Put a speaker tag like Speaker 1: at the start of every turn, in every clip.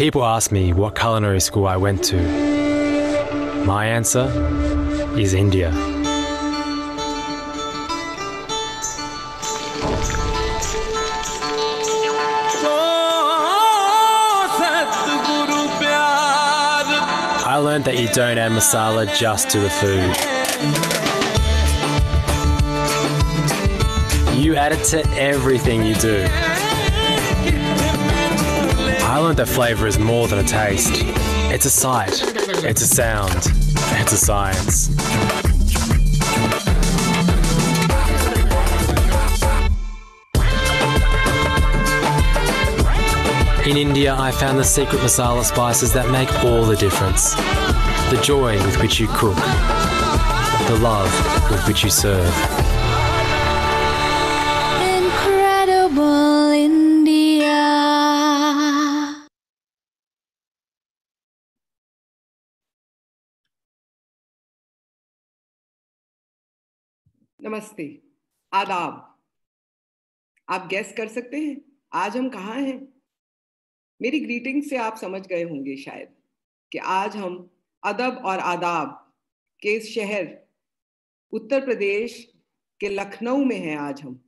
Speaker 1: People ask me what culinary school I went to. My answer is India. I learned that you don't add masala just to the food. You add it to everything you do. I learned that flavour is more than a taste. It's a sight, it's a sound, it's a science. In India, I found the secret masala spices that make all the difference. The joy with which you cook, the love with which you serve.
Speaker 2: Incredible India.
Speaker 3: नमस्ते, आदाब। आप guess कर सकते हैं आज हम कहाँ हैं? मेरी ग्रीटिंग से आप समझ गए होंगे शायद कि आज हम अदब और आदाब के इस शहर उत्तर प्रदेश के लखनऊ में हैं आज हम।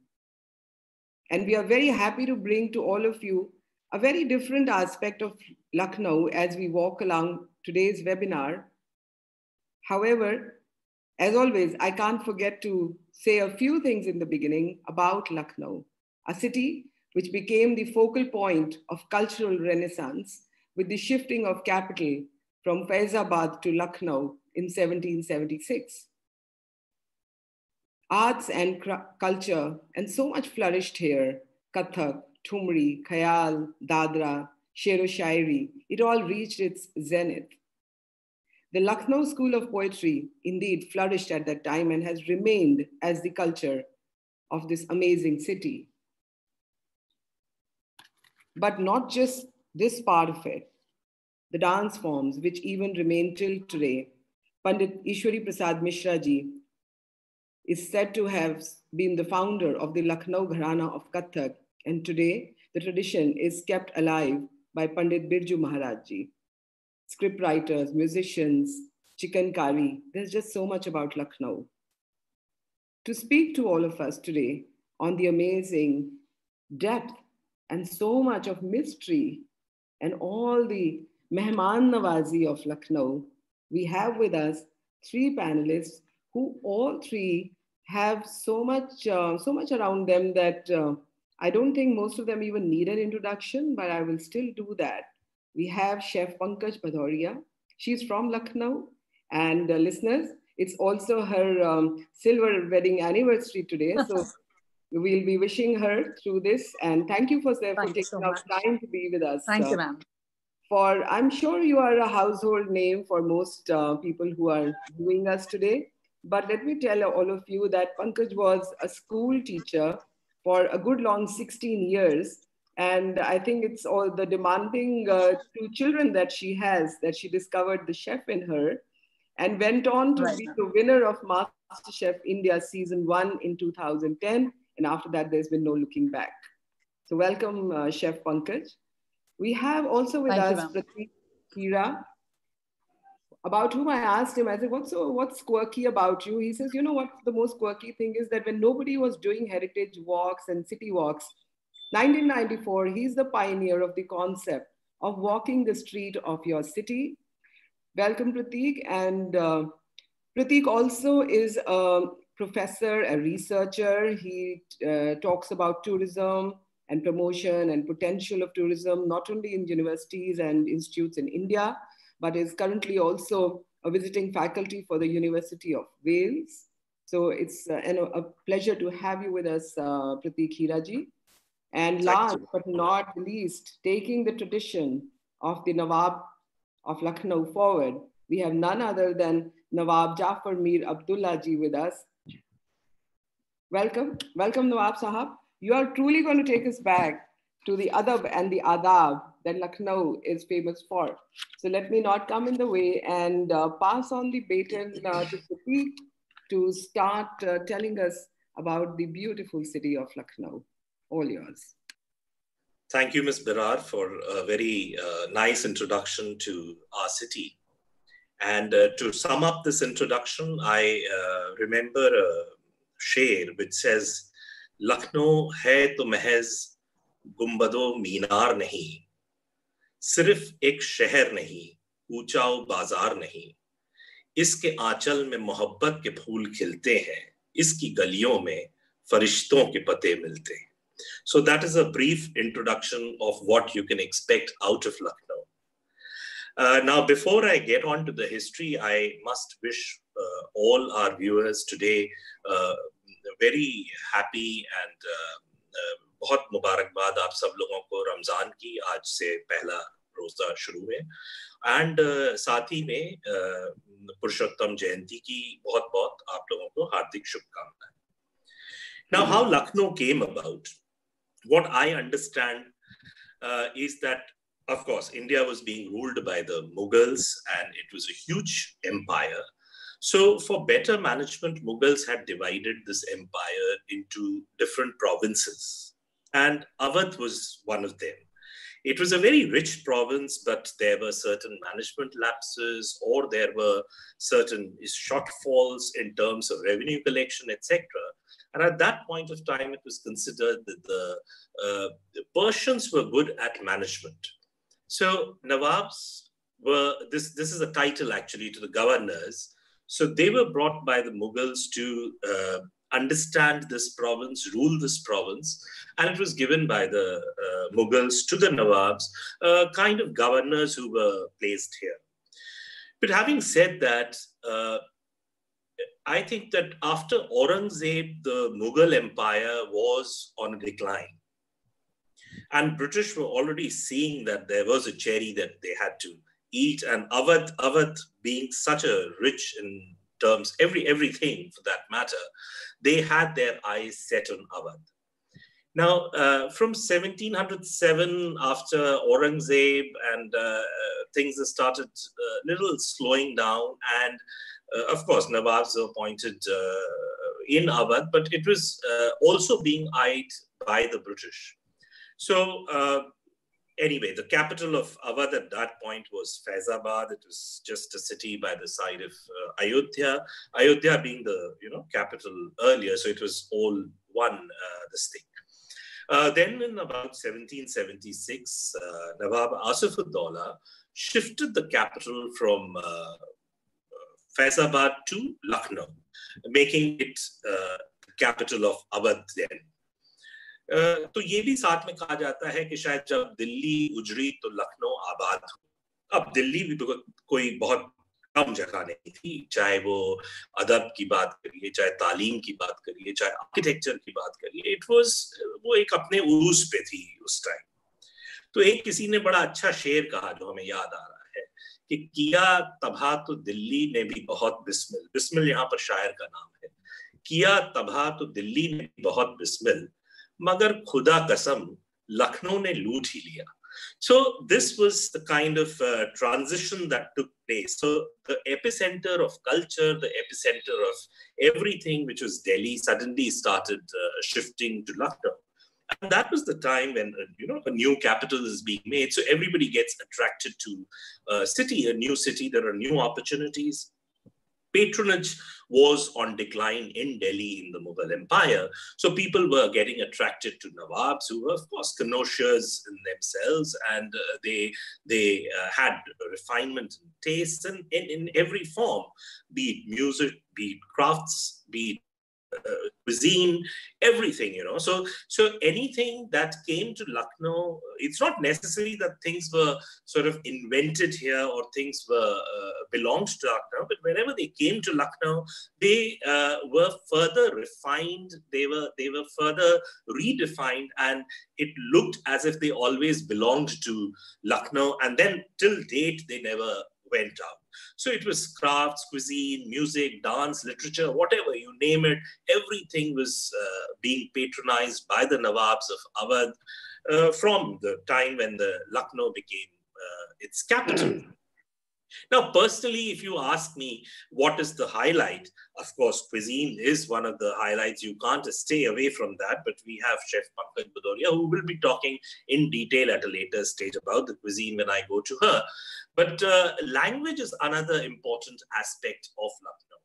Speaker 3: And we are very happy to bring to all of you a very different aspect of Lucknow as we walk along today's webinar. However, as always, I can't forget to say a few things in the beginning about Lucknow, a city which became the focal point of cultural renaissance with the shifting of capital from Faizabad to Lucknow in 1776. Arts and culture and so much flourished here. Kathak, Thumri, Khayal, Dadra, Shero-Shairi, it all reached its zenith. The Lucknow School of Poetry indeed flourished at that time and has remained as the culture of this amazing city. But not just this part of it, the dance forms which even remain till today. Pandit Ishwari Prasad Mishra ji is said to have been the founder of the Lucknow Gharana of Kathak, and today the tradition is kept alive by Pandit Birju Maharaj ji. Script writers, musicians, chikankari, there's just so much about Lucknow. To speak to all of us today on the amazing depth and so much of mystery and all the mehman nawazi of Lucknow, we have with us three panelists who all three have so much around them that I don't think most of them even need an introduction, but I will still do that. We have Chef Pankaj Bhadauria. She's from Lucknow, and listeners, it's also her silver wedding anniversary today. So we'll be wishing her through this. And thank you for taking out time to be with us.
Speaker 4: Thank you, ma'am.
Speaker 3: For I'm sure you are a household name for most people who are viewing us today. But let me tell all of you that Pankaj was a school teacher for a good long 16 years. And I think it's all the demanding two children that she has, that she discovered the chef in her and went on to be the winner of MasterChef India Season 1 in 2010. And after that, there's been no looking back. So welcome, Chef Pankaj. We have also with us Prateek Hira, about whom I asked him, I said, what's quirky about you? He says, you know what, the most quirky thing is that when nobody was doing heritage walks and city walks, 1994, he's the pioneer of the concept of walking the street of your city. Welcome, Prateek. And Prateek also is a professor, a researcher. He talks about tourism and promotion and potential of tourism, not only in universities and institutes in India, but is currently also a visiting faculty for the University of Wales. So it's a pleasure to have you with us, Prateek Hiraji. And last but not least, taking the tradition of the Nawab of Lucknow forward, we have none other than Nawab Jafar Mir Abdullah ji with us. Welcome, welcome Nawab Sahab. You are truly going to take us back to the adab and the adab that Lucknow is famous for. So let me not come in the way and pass on the baton to Prateek to start telling us about the beautiful city of Lucknow. All yours.
Speaker 2: Thank you, Ms. Birar, for a very nice introduction to our city. And to sum up this introduction, I remember a sher which says, Lucknow hai to महज गुम्बदो मीनार नहीं, सिर्फ एक शहर नहीं, ऊंचाओ बाजार नहीं, इसके आंचल में मोहब्बत के फूल खिलते हैं, इसकी गलियों में फरिश्तों के पते मिलते हैं. So that is a brief introduction of what you can expect out of Lucknow. Now, before I get on to the history, I must wish all our viewers today very happy and बहुत मुबारकबाद आप सब लोगों को रमजान की. आज से पहला रोजा शुरू है एंड साथ ही में पुरुषोत्तम जयंती की बहुत बहुत आप लोगों को हार्दिक शुभकामनाएं. Now, how Lucknow came about, what I understand is that, of course, India was being ruled by the Mughals and it was a huge empire. So for better management, Mughals had divided this empire into different provinces, and Awadh was one of them. It was a very rich province, but there were certain management lapses or there were certain shortfalls in terms of revenue collection, etc. And at that point of time, it was considered that the Persians were good at management. So Nawabs were, this is a title actually to the governors. So they were brought by the Mughals to understand this province, rule this province, and it was given by the Mughals to the Nawabs, kind of governors who were placed here. But having said that, I think that after Aurangzeb, the Mughal Empire was on a decline. And British were already seeing that there was a cherry that they had to eat. And Awadh being such a rich in terms, everything for that matter, they had their eyes set on Awadh. Now, from 1707, after Aurangzeb, and things have started a little slowing down, and of course, Nawabs were appointed in Awadh, but it was also being eyed by the British. So anyway, the capital of Awadh at that point was Faizabad. It was just a city by the side of Ayodhya. Ayodhya being the capital earlier, so it was all one this thing. Then in about 1776, Nawab Asif-ud-Daula shifted the capital from Faizabad to Lucknow, making it the capital of Awadh then. तो ये भी साथ में कहा जाता है कि शायद जब दिल्ली उजड़ी तो लखनऊ आबाद हो. अब दिल्ली भी कोई बहुत कम जगह नहीं थी, चाहे वो अदब की बात करिए, चाहे तालीम की बात करिए, चाहे आर्किटेक्चर की बात करिए, वो एक अपने उरूज पे थी उस टाइम. तो एक किसी ने बड़ा अच्छा शेर कहा जो हमें याद आ रहा है कि किया तबाह तो दिल्ली ने भी बहुत बिस्मिल. बिस्मिल यहाँ पर शायर का नाम है. किया तबाह तो दिल्ली ने बहुत बिस्मिल, मगर खुदा कसम लखनऊ ने लूट ही लिया. So this was the kind of transition that took place. So the epicenter of culture, the epicenter of everything which was Delhi suddenly started shifting to Lucknow. And that was the time when, a new capital is being made. So everybody gets attracted to a city, a new city. There are new opportunities. Patronage was on decline in Delhi in the Mughal Empire. So people were getting attracted to Nawabs, who were, of course, connoisseurs in themselves, and they had refinement and taste in every form, be it music, be it crafts, be it cuisine, everything, So anything that came to Lucknow, it's not necessary that things were sort of invented here or things were belonged to Lucknow, but whenever they came to Lucknow, they were further refined, they were further redefined, and it looked as if they always belonged to Lucknow, and then till date, they never went out. So it was crafts, cuisine, music, dance, literature, whatever, you name it, everything was being patronized by the Nawabs of Awadh from the time when the Lucknow became its capital. Now, personally, if you ask me what is the highlight, of course, cuisine is one of the highlights. You can't stay away from that. But we have Chef Pankaj Bhadauria, who will be talking in detail at a later stage about the cuisine when I go to her. But language is another important aspect of Lucknow.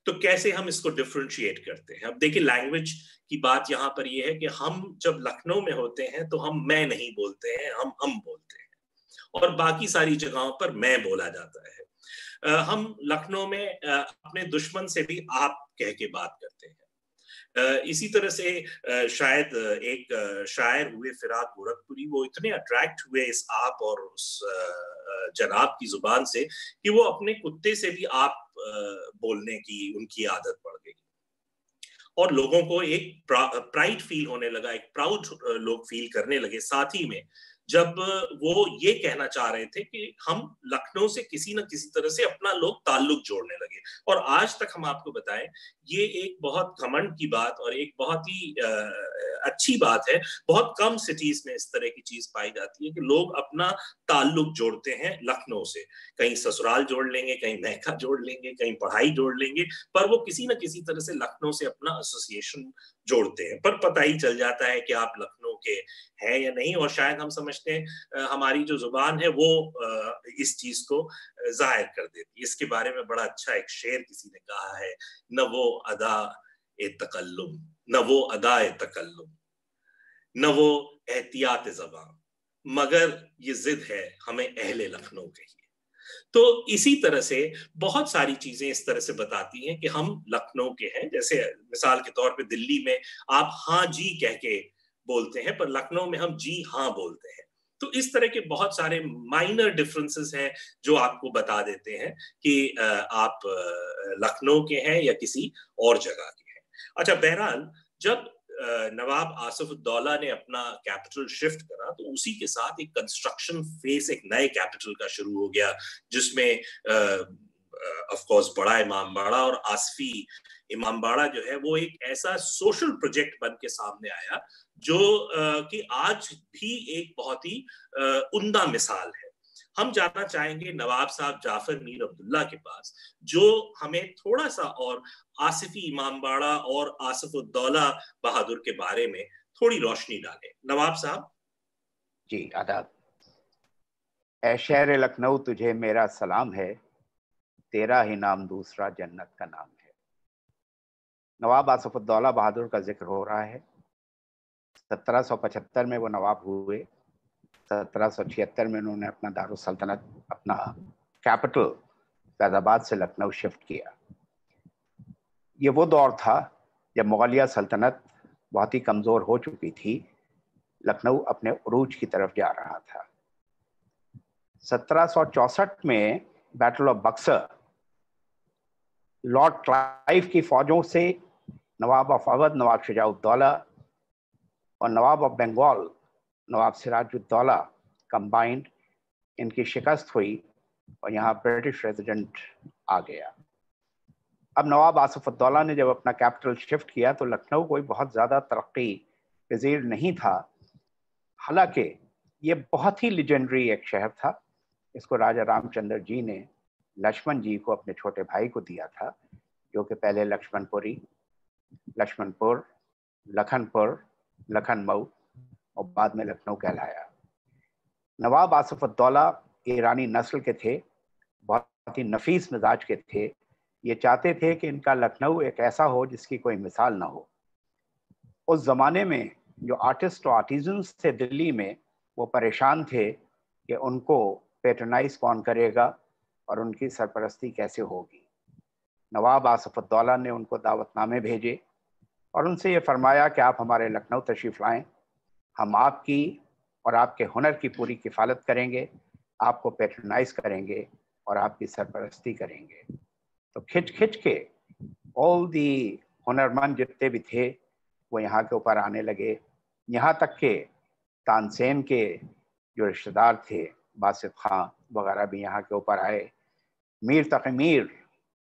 Speaker 2: तो कैसे हम इसको differentiate करते हैं? अब देखिए, language की बात यहाँ पर ये है कि हम जब लखनऊ में होते हैं तो हम मैं नहीं बोलते हैं, हम बोलते हैं, और बाकी सारी जगहों पर मैं बोला जाता है। हम लखनऊ में अपने दुश्मन से भी आप कह के बात करते हैं। इसी तरह से शायद एक शायर हुए फिराक गोरखपुरी, वो इतने अट्रैक्ट हुए इस आप और उस जनाब की जुबान से कि वो अपने कुत्ते से भी आप बोलने की उनकी आदत पड़ गई, और लोगों को एक प्राइड फील होने लगा, एक प्राउड लोग फील करने लगे। साथ ही में जब वो ये कहना चाह रहे थे कि हम लखनऊ से किसी न किसी तरह से अपना लोग ताल्लुक जोड़ने लगे, और आज तक हम आपको बताएं, ये एक बहुत घमंड की बात और एक बहुत ही अच्छी बात है। बहुत कम सिटीज में इस तरह की चीज पाई जाती है कि लोग अपना ताल्लुक जोड़ते हैं लखनऊ से। कहीं ससुराल जोड़ लेंगे, कहीं मैका जोड़ लेंगे, कहीं पढ़ाई जोड़ लेंगे, पर वो किसी न किसी तरह से लखनऊ से अपना एसोसिएशन जोड़ते हैं। पर पता ही चल जाता है कि आप लखनऊ के हैं या नहीं, और शायद हम समझते हैं हमारी जो जुबान है वो इस चीज को जाहिर कर देती है। इसके बारे में बड़ा अच्छा एक शेर किसी ने कहा है, न वो अदा ए तकल्लुम, न वो अदा ए तकल्लुम, न वो एहतियात ज़बान, मगर ये जिद है हमें अहले लखनऊ कहिए। तो इसी तरह से बहुत सारी चीजें इस तरह से बताती हैं कि हम लखनऊ के हैं। जैसे मिसाल के तौर पे दिल्ली में आप हाँ जी कह के बोलते हैं, पर लखनऊ में हम जी हाँ बोलते हैं। तो इस तरह के बहुत सारे माइनर डिफरेंसेस हैं जो आपको बता देते हैं कि आप लखनऊ के हैं या किसी और जगह के हैं। अच्छा, बहरहाल जब नवाब आसिफउद्दौला ने अपना कैपिटल शिफ्ट करा तो उसी के साथ एक कंस्ट्रक्शन फेज एक नए कैपिटल का शुरू हो गया, जिसमें ऑफ कोर्स बड़ा इमामबाड़ा और आसफी इमामबाड़ा जो है वो एक ऐसा सोशल प्रोजेक्ट बन के सामने आया जो कि आज भी एक बहुत ही उम्दा मिसाल है। हम जाना चाहेंगे नवाब साहब जाफर मीर अब्दुल्ला के पास, जो हमें थोड़ा सा और आसिफी इमामबाड़ा और आसिफउद्दौला बहादुर के बारे में थोड़ी रोशनी डालें। नवाब साहब
Speaker 4: जी, आदाब। ऐ शहर लखनऊ तुझे मेरा सलाम है, तेरा ही नाम दूसरा जन्नत का नाम है। नवाब आसिफउद्दौला बहादुर का जिक्र हो रहा है। 1775 में वो नवाब हुए। 1776 में उन्होंने अपना दारुल सल्तनत, अपना कैपिटल फैजाबाद से लखनऊ शिफ्ट किया। ये वो दौर था जब मुगलिया सल्तनत बहुत ही कमज़ोर हो चुकी थी, लखनऊ अपने उरूज की तरफ जा रहा था। 1764 में battle of Buxar, Lord Clive की फौजों से नवाब ऑफ अवध नवाब शुजाउद्दौला और नवाब ऑफ बंगाल नवाब सिराजुद्दौला कंबाइंड, इनकी शिकस्त हुई और यहाँ ब्रिटिश रेजिडेंट आ गया। अब नवाब आसिफउद्दौला ने जब अपना कैपिटल शिफ्ट किया तो लखनऊ कोई बहुत ज़्यादा तरक्की पजीर नहीं था। हालांकि ये बहुत ही लेजेंडरी एक शहर था। इसको राजा रामचंद्र जी ने लक्ष्मण जी को, अपने छोटे भाई को दिया था, जो कि पहले लक्ष्मणपुरी, लक्ष्मणपुर, लखनपुर, लखनऊ और बाद में लखनऊ कहलाया। नवाब आसिफउद्दौला ईरानी नस्ल के थे, बहुत ही नफीस मिजाज के थे। ये चाहते थे कि इनका लखनऊ एक ऐसा हो जिसकी कोई मिसाल ना हो। उस ज़माने में जो आर्टिस्ट और आर्टिजन्स थे दिल्ली में, वो परेशान थे कि उनको पैट्रनाइज कौन करेगा और उनकी सरपरस्ती कैसे होगी। नवाब आसिफउद्दौला ने उनको दावतनामे भेजे और उनसे ये फरमाया कि आप हमारे लखनऊ तशरीफ़ लाएँ, हम आपकी और आपके हुनर की पूरी किफ़ालत करेंगे, आपको पैट्रनाइज करेंगे और आपकी सरपरस्ती करेंगे। तो खिंच खिंच के ऑल दी हुनरमंद जितने भी थे वो यहाँ के ऊपर आने लगे। यहाँ तक के तानसेन के जो रिश्तेदार थे, बासित खां वगैरह भी यहाँ के ऊपर आए। मीर तक़ी मीर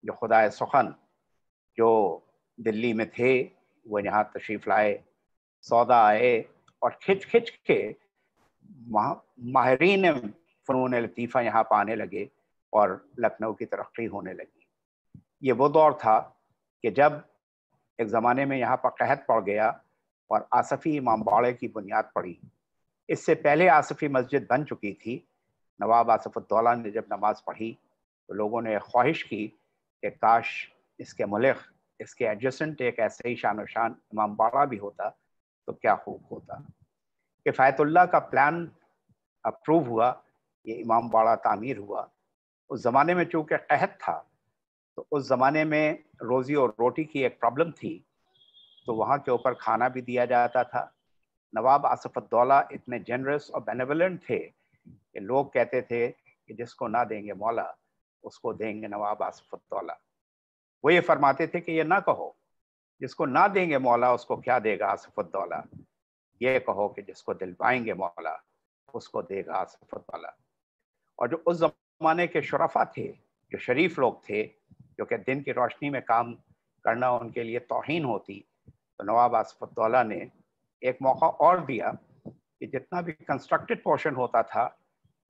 Speaker 4: जो खुदाए सुखन जो दिल्ली में थे वो यहाँ तशरीफ़ लाए, सौदा आए और खिंच खिंच के माहिरीन फ़नून लतीफ़ा यहाँ पर आने लगे और लखनऊ की तरक्की होने लगी। ये वो दौर था कि जब एक ज़माने में यहाँ पर कहत पड़ गया और आसफ़ी इमामबाड़े की बुनियाद पड़ी। इससे पहले आसफ़ी मस्जिद बन चुकी थी। नवाब आसिफुद्दौला ने जब नमाज पढ़ी तो लोगों ने ख्वाहिश की कि काश इसके मुल्क, इसके एडजेसेंट एक ऐसे ही शान शान इमामबाड़ा भी होता तो क्या खूब होता। किफ़ायतुल्लाह का प्लान अप्रूव हुआ, ये इमामबाड़ा तामीर हुआ। उस ज़माने में चूँकि कहत था तो उस ज़माने में रोज़ी और रोटी की एक प्रॉब्लम थी, तो वहाँ के ऊपर खाना भी दिया जाता था। नवाब आसिफुद्दौला इतने जनरस और बेनेवलेंट थे कि लोग कहते थे कि जिसको ना देंगे मौला उसको देंगे नवाब आसिफुद्दौला। वो ये फरमाते थे कि ये ना कहो जिसको ना देंगे मौला उसको क्या देगा आसिफुद्दौला, ये कहो कि जिसको दिलवाएंगे मौला उसको देगा आसिफुद्दौला। और जो उस ज़माने के शुरफा थे, जो शरीफ लोग थे, जो कि दिन की रोशनी में काम करना उनके लिए तौहीन होती, तो नवाब आसिफुद्दौला ने एक मौका और दिया कि जितना भी कंस्ट्रक्टेड पोर्शन होता था,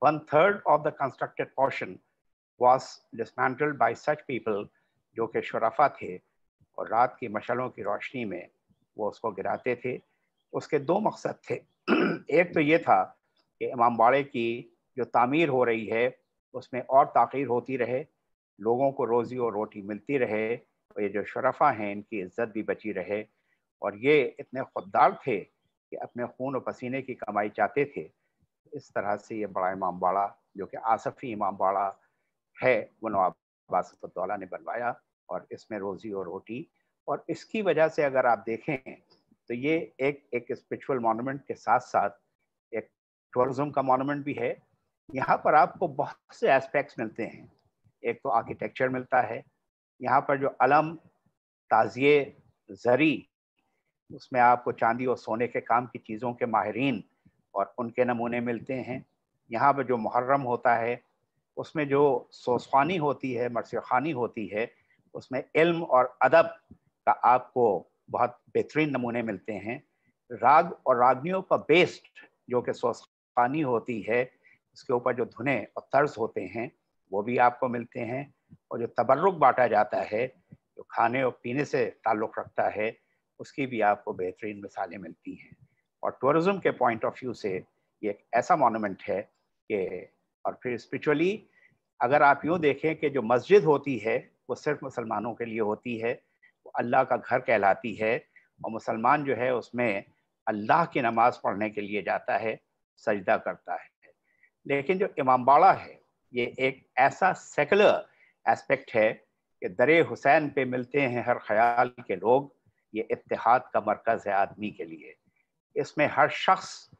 Speaker 4: 1/3 of the constructed portion was dismantled by such people जो कि शुरफा थे और रात की मशलों की रोशनी में वो उसको गिराते थे। उसके दो मकसद थे। एक तो ये था कि इमामबाड़े की जो तामीर हो रही है उसमें और ताख़ीर होती रहे, लोगों को रोज़ी और रोटी मिलती रहे, और ये जो शुरफा हैं इनकी इज़्ज़त भी बची रहे। और ये इतने खुददार थे कि अपने खून और पसीने की कमाई चाहते थे। इस तरह से ये बड़ा इमामबाड़ा जो कि आसफ़ी इमामबाड़ा है वो नवाब आसिफुद्दौला ने बनवाया, और इसमें रोज़ी और रोटी। और इसकी वजह से अगर आप देखें तो ये एक स्पिरिचुअल मॉन्यूमेंट के साथ साथ एक टूरिज्म का मॉन्यूमेंट भी है। यहाँ पर आपको बहुत से एस्पेक्ट्स मिलते हैं। एक तो आर्किटेक्चर मिलता है, यहाँ पर जो अलम, ताज़िए, ज़री, उसमें आपको चांदी और सोने के काम की चीज़ों के माहिरीन और उनके नमूने मिलते हैं। यहाँ पर जो मुहर्रम होता है उसमें जो सोसखानी होती है, मरसियाखानी होती है, उसमें इल्म और अदब का आपको बहुत बेहतरीन नमूने मिलते हैं। राग और रागनियों पर बेस्ड जो कि सोसखानी होती है, उसके ऊपर जो धुने और तर्ज होते हैं वो भी आपको मिलते हैं। और जो तबर्रुक बांटा जाता है, जो खाने और पीने से ताल्लुक़ रखता है, उसकी भी आपको बेहतरीन मिसालें मिलती हैं। और टूरिज़म के पॉइंट ऑफ व्यू से ये एक ऐसा मॉन्यूमेंट है कि, और फिर स्पिरिचुअली अगर आप यूँ देखें कि जो मस्जिद होती है वो सिर्फ मुसलमानों के लिए होती है, वो अल्लाह का घर कहलाती है, और मुसलमान जो है उसमें अल्लाह की नमाज़ पढ़ने के लिए जाता है, सजदा करता है। लेकिन जो इमामबाड़ा है ये एक ऐसा सेकुलर एस्पेक्ट है कि दरे हुसैन पे मिलते हैं हर ख्याल के लोग, ये इत्तेहाद का मरकज़ है आदमी के लिए। इसमें हर शख्स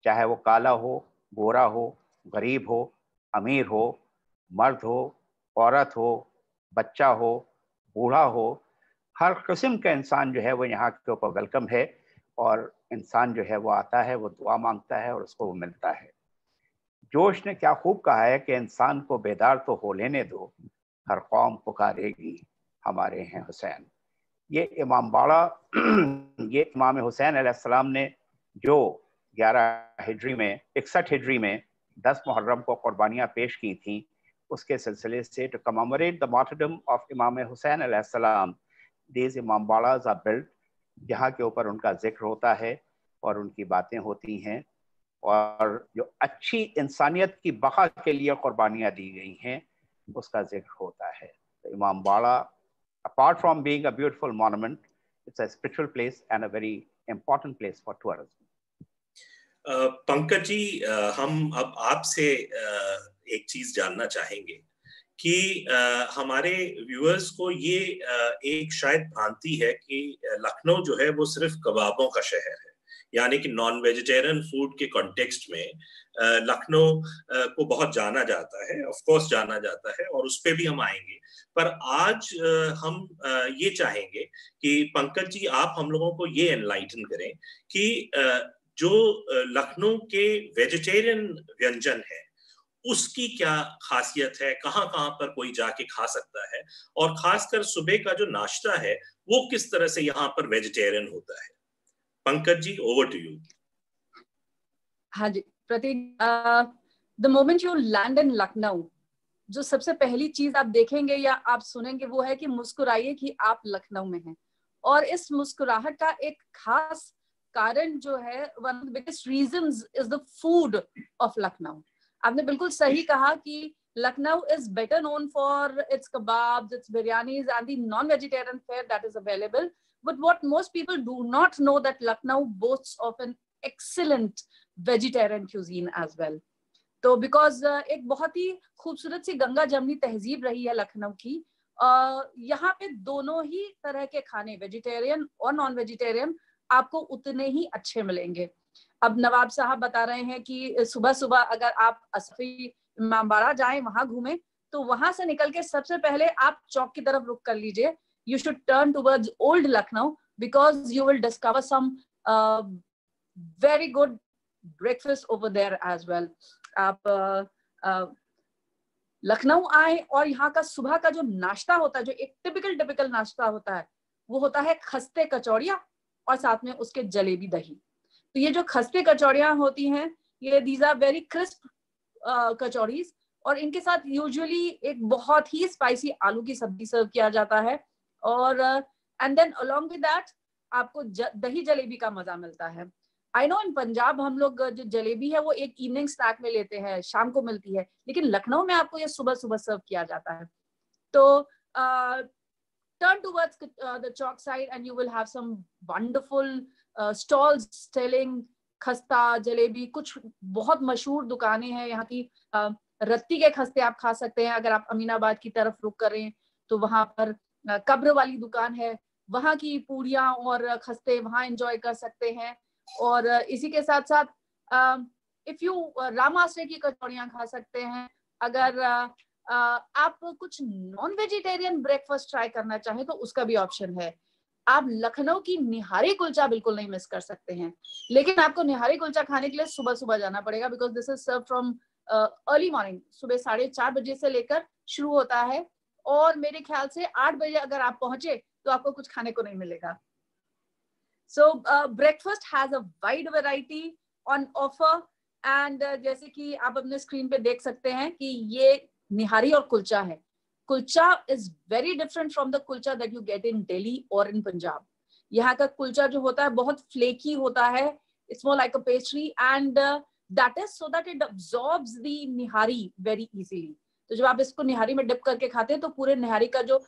Speaker 4: चाहे वो काला हो, गोरा हो, गरीब हो, अमीर हो, मर्द हो, औरत हो, बच्चा हो, बूढ़ा हो, हर किस्म का इंसान जो है वो यहाँ के ऊपर वेलकम है। और इंसान जो है वो आता है, वो दुआ मांगता है और उसको वो मिलता है। जोश ने क्या खूब कहा है कि इंसान को बेदार तो हो लेने दो, हर कौम पुकारेगी हमारे हैं हुसैन। ये इमामबाड़ा ये इमाम हुसैन अलैहिस्सलाम ने जो 11 हिजरी में 61 हिजरी में 10 मुहर्रम को कुर्बानियाँ पेश की थी, उसके सिलसिले से to commemorate the martyrdom of Imam Hussain अलैहिस्सलाम, दीज इमामबाड़ाज़ आर बिल्ट, जहाँ के ऊपर उनका जिक्र होता है और उनकी बातें होती हैं, और जो अच्छी इंसानियत की बका के लिए कुर्बानियाँ दी गई हैं उसका जिक्र होता है। तो Imambara, apart from being a beautiful monument, it's a spiritual place and a very important place for tourism.
Speaker 2: Pankaj ji, हम अब आपसे एक चीज जानना चाहेंगे कि हमारे व्यूअर्स को ये एक शायद भ्रांति है कि लखनऊ जो है वो सिर्फ कबाबों का शहर है, यानी कि नॉन वेजिटेरियन फूड के कॉन्टेक्स्ट में लखनऊ को बहुत जाना जाता है, ऑफ कोर्स जाना जाता है, और उस पे भी हम आएंगे। पर आज हम ये चाहेंगे कि पंकज जी आप हम लोगों को ये एनलाइटन करें कि जो लखनऊ के वेजिटेरियन व्यंजन है उसकी क्या खासियत है, कहाँ कहाँ पर कोई जाके खा सकता है, और खासकर सुबह का जो नाश्ता है वो किस तरह से यहाँ पर वेजिटेरियन होता है। Pankaj ji, over to you.
Speaker 5: हाँ जी Prateek, the moment you land in Lucknow, जो सबसे पहली चीज आप देखेंगे या आप सुनेंगे वो है कि मुस्कुराइए कि आप लखनऊ में हैं। और इस मुस्कुराहट का एक खास कारण जो है, one of the biggest reasons is the food of Lucknow. आपने बिल्कुल सही कहा कि Lucknow is better known for its kebabs, its biryanis and the non-vegetarian fare that is available. But what most people do not know that Lucknow boasts of an excellent vegetarian cuisine as well. तो because एक बहुत ही खूबसूरत सी गंगा जमनी तहजीब रही है लखनऊ की। यहाँ पे दोनों ही तरह के खाने, वेजिटेरियन और नॉन वेजिटेरियन, आपको उतने ही अच्छे मिलेंगे। अब नवाब साहब बता रहे हैं कि सुबह सुबह अगर आप असफी इमामबाड़ा जाएं, वहां घूमें, तो वहां से निकल के सबसे पहले आप चौक की तरफ रुक कर लीजिए। You should turn towards old Lucknow because you will discover some very good breakfast over there as well. आप लखनऊ आए और यहाँ का सुबह का जो नाश्ता होता है, जो एक टिपिकल नाश्ता होता है, वो होता है खस्ते कचौड़ियाँ और साथ में उसके जलेबी दही। तो ये जो खस्ते कचौड़ियाँ होती हैं, ये दीज आर वेरी क्रिस्प कचौड़ीज, और इनके साथ यूजुअली एक बहुत ही स्पाइसी आलू की सब्जी सर्व किया जाता है। और and then along with that आपको दही जलेबी का मजा मिलता है। आई नो इन पंजाब हम लोग जो जलेबी है वो एक इवनिंग स्नैक में लेते हैं, शाम को मिलती है, लेकिन लखनऊ में आपको ये सुबह सुबह सर्व किया जाता है। तो turn towards the chalk side and you will have some wonderful stalls selling खस्ता, जलेबी। कुछ बहुत मशहूर दुकानें हैं यहाँ की। रत्ती के खस्ते आप खा सकते हैं। अगर आप अमीनाबाद की तरफ रुक करें तो वहां पर कब्र वाली दुकान है, वहां की पूड़ियाँ और खस्ते वहां एंजॉय कर सकते हैं। और इसी के साथ साथ इफ यू रामाश्रय की कचौड़ियाँ खा सकते हैं। अगर आप कुछ नॉन वेजिटेरियन ब्रेकफास्ट ट्राई करना चाहें तो उसका भी ऑप्शन है। आप लखनऊ की निहारी कुलचा बिल्कुल नहीं मिस कर सकते हैं, लेकिन आपको निहारी कुलचा खाने के लिए सुबह सुबह जाना पड़ेगा because this is serve from early morning. सुबह 4:30 बजे से लेकर शुरू होता है और मेरे ख्याल से 8 बजे अगर आप पहुंचे तो आपको कुछ खाने को नहीं मिलेगा। सो breakfast has a wide variety on offer and जैसे कि आप अपने स्क्रीन पे देख सकते हैं कि ये निहारी और कुलचा है। Kulcha is very different from the kulcha that you get in Delhi or in Punjab. यहाँ का कुलचा जो होता है बहुत flaky होता है. It's more like a pastry and that is so that it absorbs the nihari very easily. तो जब आप इसको निहारी में डिप करके खाते हैं तो पूरे निहारी का जो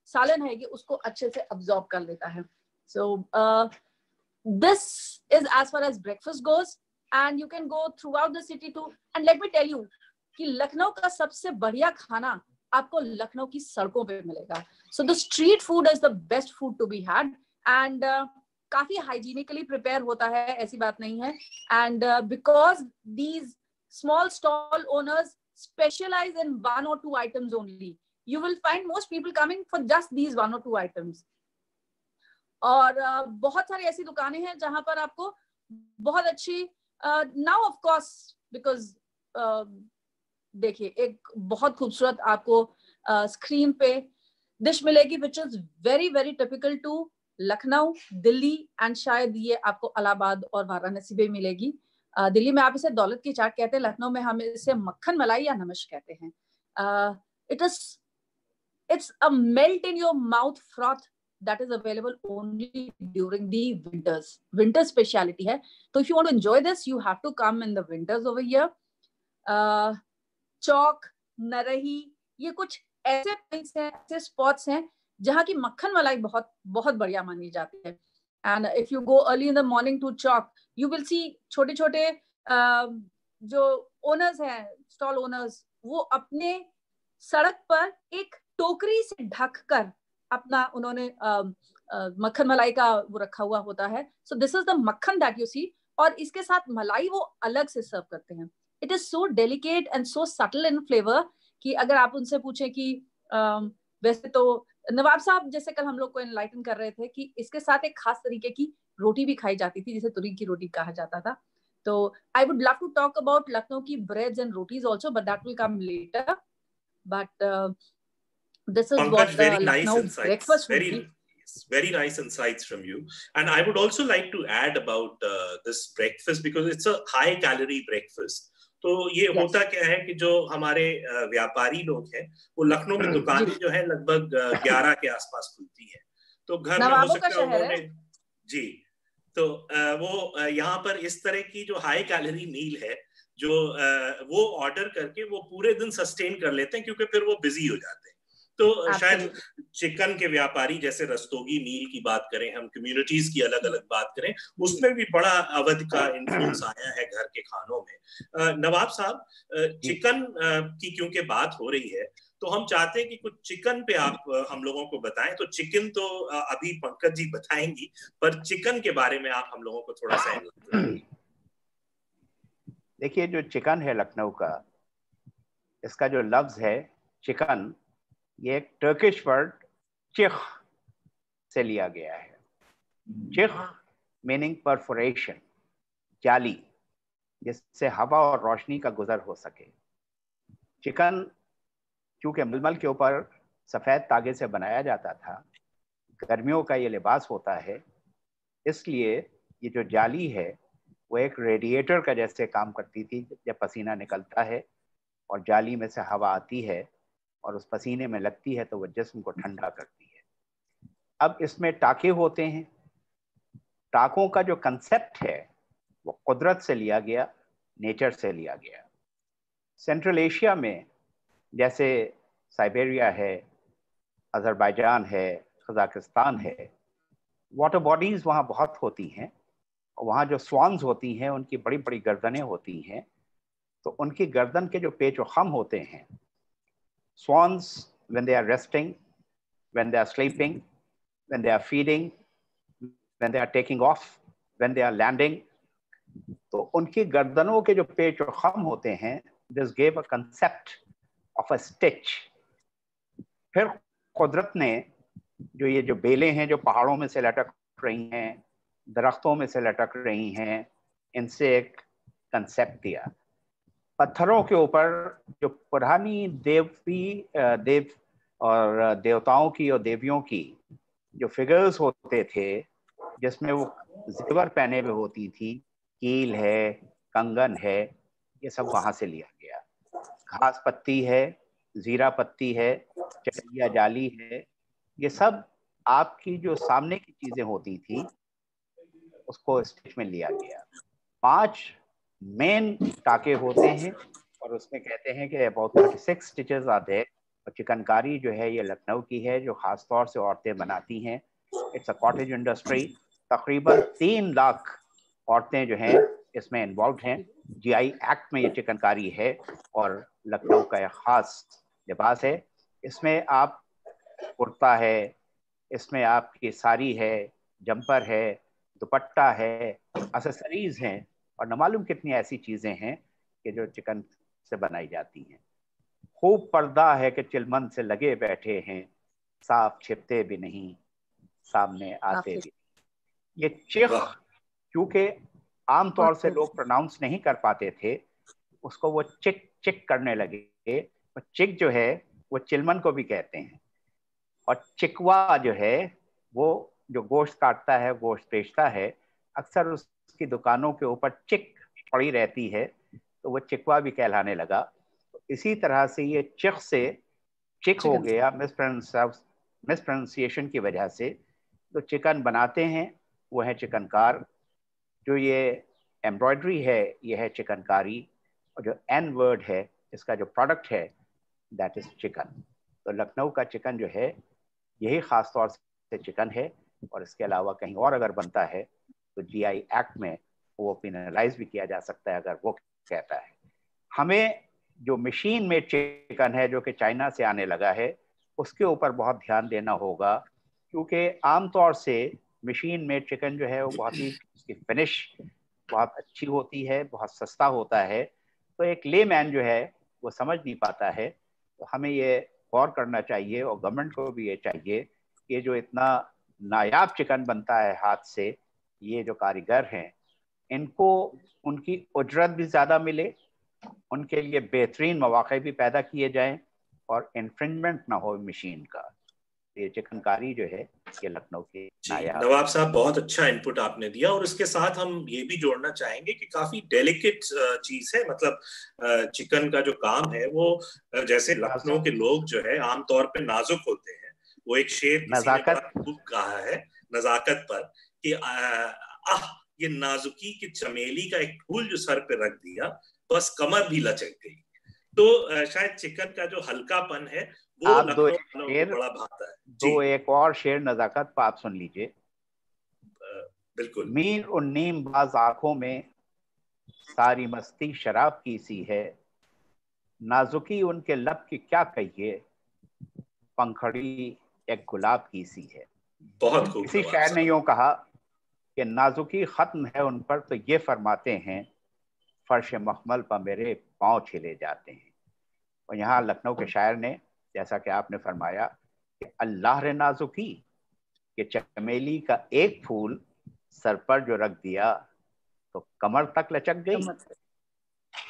Speaker 5: सालन है उसको अच्छे से absorb कर लेता है. So this is as far as breakfast goes and you can go throughout the city too. And let me tell you कि लखनऊ का सबसे बढ़िया खाना आपको लखनऊ की सड़कों पे मिलेगा. So the street food is the best food to be had and काफी hygienical prepare होता है, ऐसी बात नहीं है. And because these small stall owners specialize in 1 or 2 items only, you will find most people coming for just these 1 or 2 items. और बहुत सारी ऐसी दुकानें हैं जहां पर आपको बहुत अच्छी now of course because देखिए एक बहुत खूबसूरत आपको स्क्रीन पे डिश मिलेगी which is very very typical to Lucknow, Delhi and शायद ये आपको इलाहाबाद और वाराणसी में मिलेगी. दिल्ली में आप इसे दौलत की चाट कहते हैं, लखनऊ में हम इसे मक्खन मलाई या नमश कहते हैं. it's a melt in your mouth froth that is available only during the winters. Winter speciality है. So if you want to enjoy this, you have to come in the winters over here. चौक, नरही, ये कुछ ऐसे place हैं, ऐसे spots हैं जहाँ की मक्खन मलाई बहुत बहुत बढ़िया मानी जाती है. And if you early early in the morning to Chowk, you will see छोटे छोटे जो ओनर्स हैं, स्टॉल ओनर्स, वो अपने सड़क पर एक टोकरी से ढककर अपना उन्होंने मक्खन मलाई का वो रखा हुआ होता है. सो दिस इज द मक्खन दैट यू सी, और इसके साथ मलाई वो अलग से सर्व करते हैं. It is so delicate and so subtle in flavor कि अगर आप उनसे पूछें कि वैसे तो नवाब साहब जैसे कल हम लोग को एनलाइटन कर रहे थे कि इसके साथ एक खास तरीके की रोटी भी खाई जाती थी जिसे तुरी की रोटी कहा जाता था. तो I would love to talk about Lucknow की breads and rotis also, but that will come later. But this is what the Lucknow breakfast would be.
Speaker 2: Very nice insights from you. And I would also like to add about this breakfast because it's a high calorie breakfast. तो ये होता क्या है कि जो हमारे व्यापारी लोग हैं वो लखनऊ में दुकानें जो है लगभग 11 के आसपास खुलती है, तो घर में हो सकता है उन्होंने जी, तो वो यहाँ पर इस तरह की जो हाई कैलोरी मील है जो वो ऑर्डर करके वो पूरे दिन सस्टेन कर लेते हैं, क्योंकि फिर वो बिजी हो जाते हैं। तो शायद चिकन के व्यापारी जैसे रस्तोगी मील की बात करें, हम कम्युनिटीज की अलग अलग बात करें, उसमें भी बड़ा अवध का इन्फ्लुएंस आया है घर के खानों में। नवाब साहब, चिकन की क्योंकि बात हो रही है तो हम चाहते हैं कि कुछ चिकन पे आप हम लोगों को बताएं। तो चिकन तो अभी पंकज जी बताएंगी, पर चिकन के बारे में आप हम लोगों को थोड़ा सा
Speaker 4: देखिए, जो चिकन है लखनऊ का, इसका जो लफ्ज है चिकन, ये एक टर्किश वर्ड चिख से लिया गया है। चिख मीनिंग परफोरेशन, जाली, जिससे हवा और रोशनी का गुजर हो सके। चिकन क्योंकि मलमल के ऊपर सफेद तागे से बनाया जाता था, गर्मियों का ये लिबास होता है, इसलिए ये जो जाली है वो एक रेडिएटर का जैसे काम करती थी। जब पसीना निकलता है और जाली में से हवा आती है और उस पसीने में लगती है तो वो जिस्म को ठंडा करती है। अब इसमें टाके होते हैं। टाकों का जो कंसेप्ट है वो कुदरत से लिया गया, नेचर से लिया गया। सेंट्रल एशिया में जैसे साइबेरिया है, अजरबैजान है, कजाकिस्तान है, वाटर बॉडीज वहाँ बहुत होती हैं। वहाँ जो स्वान्स होती हैं उनकी बड़ी बड़ी गर्दनें होती हैं, तो उनकी गर्दन के जो पेच व खम होते हैं, swans when they are resting, when they are sleeping, when they are feeding, when they are taking off, when they are landing, तो उनकी गर्दनों के जो पेच और खम होते हैं, this gave a concept of a stitch। फिर कुदरत ने जो ये जो बेलें हैं जो पहाड़ों में से लटक रही हैं, दरख्तों में से लटक रही हैं, इनसे एक कंसेप्ट दिया। पत्थरों के ऊपर जो पुरानी देव और देवताओं की और देवियों की जो फिगर्स होते थे, जिसमें वो जेवर पहने हुए होती थी, कील है, कंगन है, ये सब वहां से लिया गया। घास पत्ती है, जीरा पत्ती है, चटिया जाली है, ये सब आपकी जो सामने की चीजें होती थी उसको स्टिच में लिया गया। 5 मेन टाके होते हैं और उसमें कहते हैं कि अबाउट 36 स्टिचेस आते हैं। और चिकनकारी जो है ये लखनऊ की है, जो खास तौर से औरतें बनाती हैं। It's a cottage industry. तकरीबन 3 लाख औरतें जो हैं इसमें इन्वॉल्व हैं। जीआई एक्ट में ये चिकनकारी है और लखनऊ का एक खास लिबास है। इसमें आप कुर्ता है, इसमें आपकी साड़ी है, जंपर है, दुपट्टा है, एक्सेसरीज हैं और न मालूम कितनी ऐसी चीजें हैं कि जो चिकन से बनाई जाती हैं। खूब पर्दा है कि चिलमन से लगे बैठे हैं, साफ छिपते भी नहीं, सामने आते भी। ये चिख क्योंकि आमतौर से लोग प्रोनाउंस नहीं कर पाते थे, उसको वो चिक चिक करने लगे। और चिक जो है वो चिलमन को भी कहते हैं। और चिकवा जो है वो जो गोश्त काटता है, गोश्त बेचता है, अक्सर उसकी दुकानों के ऊपर चिक पड़ी रहती है, तो वो चिकवा भी कहलाने लगा। तो इसी तरह से ये चिक से चिक हो गया मिसप्रोनाउंसिएशन की वजह से। तो चिकन बनाते हैं वो है चिकनकार। जो ये एम्ब्रॉयडरी है ये है चिकनकारी। और जो एन वर्ड है इसका जो प्रोडक्ट है दैट इज चिकन। तो लखनऊ का चिकन जो है यही खास तौर से चिकन है। और इसके अलावा कहीं और अगर बनता है तो जीआई एक्ट में वो पेनलाइज भी किया जा सकता है अगर वो कहता है। हमें जो मशीन मेड चिकन है जो कि चाइना से आने लगा है उसके ऊपर बहुत ध्यान देना होगा, क्योंकि आमतौर से मशीन मेड चिकन जो है वो बहुत ही उसकी फिनिश बहुत अच्छी होती है, बहुत सस्ता होता है। तो एक लेमैन जो है वो समझ नहीं पाता है। तो हमें ये गौर करना चाहिए और गवर्नमेंट को भी ये चाहिए कि जो इतना नायाब चिकन बनता है हाथ से, ये जो कारीगर हैं इनको उनकी उजरत भी ज़्यादा मिले, उनके लिए बेहतरीन मौके भी पैदा किए जाएं और इन्फ्रिंजमेंट ना हो मशीन का। ये चिकनकारी जो है ये लखनऊ के नायाब।
Speaker 2: नवाब साहब बहुत अच्छा इनपुट आपने दिया, और इसके साथ हम ये भी जोड़ना चाहेंगे कि काफी डेलिकेट चीज है, मतलब चिकन का जो काम है वो जैसे लखनऊ के लोग जो है आमतौर पे नाजुक होते हैं, वो एक शेर किसी ने बड़ा खूब कहा है नजाकत पर कि ये नाजुकी की चमेली का एक फूल जो सर पे रख दिया बस कमर भी लचक गई। तो शायद चिकन का जो हल्कापन है वो
Speaker 4: आप दो
Speaker 2: शेर बड़ा भाता है।
Speaker 4: दो एक और शेर नजाकत पर आप सुन लीजिए।
Speaker 2: बिल्कुल।
Speaker 4: मीर उन्नीम बाज आंखों में सारी मस्ती शराब की सी है, नाजुकी उनके लब की क्या कहिए, पंखड़ी एक गुलाब की सी है।
Speaker 2: बहुत खूब।
Speaker 4: किसी शायर ने यूं कहा कि नाजुकी खत्म है उन पर तो ये फरमाते हैं, फर्श मखमल पर मेरे पांव छिले जाते हैं। और यहाँ लखनऊ के शायर ने जैसा कि आपने फरमाया कि अल्लाह रे नाजुकी कि चमेली का एक फूल सर पर जो रख दिया तो कमर तक लचक गई।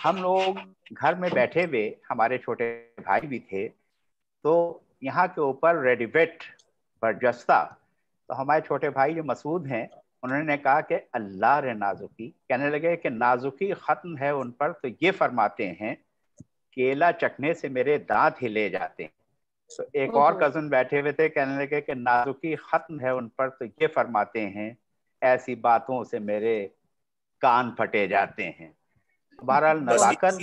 Speaker 4: हम लोग घर में बैठे हुए, हमारे छोटे भाई भी थे, तो यहाँ के ऊपर रेडिवेट बरजस्ता, तो हमारे छोटे भाई जो मसूद हैं उन्होंने कहा कि अल्लाह रे नाजुकी, कहने लगे कि नाजुकी खत्म है उन पर तो ये फरमाते हैं, केला चखने से मेरे दांत हिले जाते हैं। तो एक और कजन बैठे हुए थे, कहने लगे कि नाजुकी खत्म है उन पर तो ये फरमाते हैं, ऐसी बातों से मेरे कान फटे जाते हैं। बहरहाल नजाकत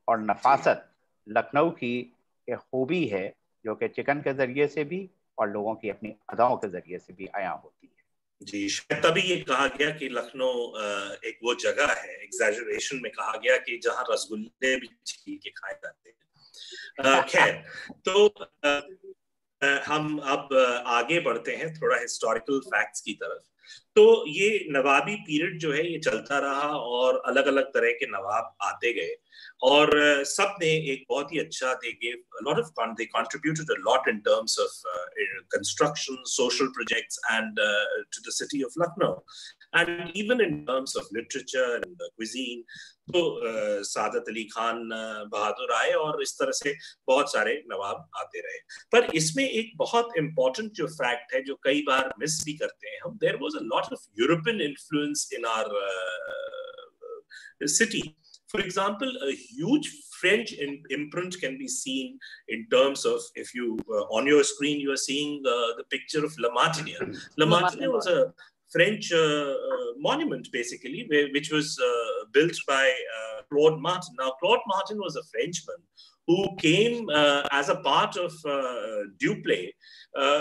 Speaker 4: और नफासत लखनऊ की एक खूबी है जो कि चिकन के जरिए से भी और लोगों की अपनी अदाओं के जरिए से भी आया होती है।
Speaker 2: जी, तभी ये कहा गया कि लखनऊ एक वो जगह है, एग्जैजरेशन में कहा गया कि जहां रसगुल्ले भी छील के खाए जाते हैं। खैर, तो हम अब आगे बढ़ते हैं थोड़ा हिस्टोरिकल फैक्ट्स की तरफ। तो ये नवाबी पीरियड जो है ये चलता रहा और अलग अलग तरह के नवाब आते गए, और सब ने एक बहुत ही अच्छा, they contributed a lot in terms of construction, social projects, and to the city of Lucknow, and even in terms of literature and cuisine. तो सादत अली खान बहादुर आए और इस तरह से बहुत सारे नवाब आते रहे। पर इसमें एक बहुत इंपॉर्टेंट जो फैक्ट है जो कई बार मिस भी करते हैं हम, there was a lot of European influence in our city. For example, a huge French imprint can be seen in terms of, if you on your screen you are seeing the picture of La Martiniere. La Martiniere was a French monument, basically, which was built by Claude Martin. Now, Claude Martin was a Frenchman who came as a part of Dupleix,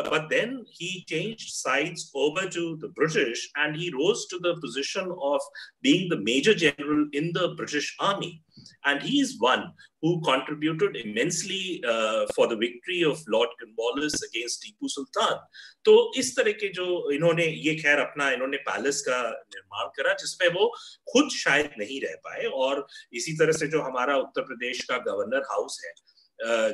Speaker 2: but then he changed sides over to the British, and he rose to the position of being the Major General in the British Army. And he is one who contributed immensely for the victory of Lord Cornwallis against Tipu Sultan. तो इस तरह के जो इन्होंने ये खैर अपना इन्होंने पैलेस का निर्माण करा जिसमें वो खुद शायद नहीं रह पाए, और इसी तरह से जो हमारा उत्तर प्रदेश का गवर्नर हाउस है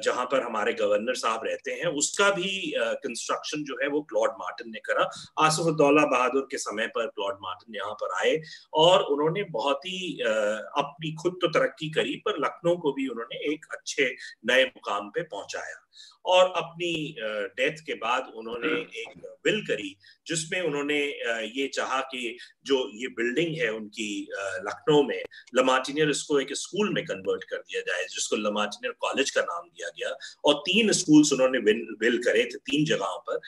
Speaker 2: जहां पर हमारे गवर्नर साहब रहते हैं, उसका भी कंस्ट्रक्शन जो है वो क्लॉड मार्टिन ने करा। आसिफउद्दौला बहादुर के समय पर क्लॉड मार्टिन यहाँ पर आए और उन्होंने बहुत ही अपनी खुद तो तरक्की करी, पर लखनऊ को भी उन्होंने एक अच्छे नए मुकाम पे पहुंचाया। और अपनी डेथ के बाद उन्होंने एक विल करी जिसमें उन्होंने ये चाहा कि जो ये बिल्डिंग है उनकी लखनऊ में, ला मार्टिनियर, इसको एक स्कूल में कन्वर्ट कर दिया जाए जिसको ला मार्टिनियर कॉलेज का नाम दिया गया। और 3 स्कूल्स उन्होंने विल करे थे 3 जगहों पर,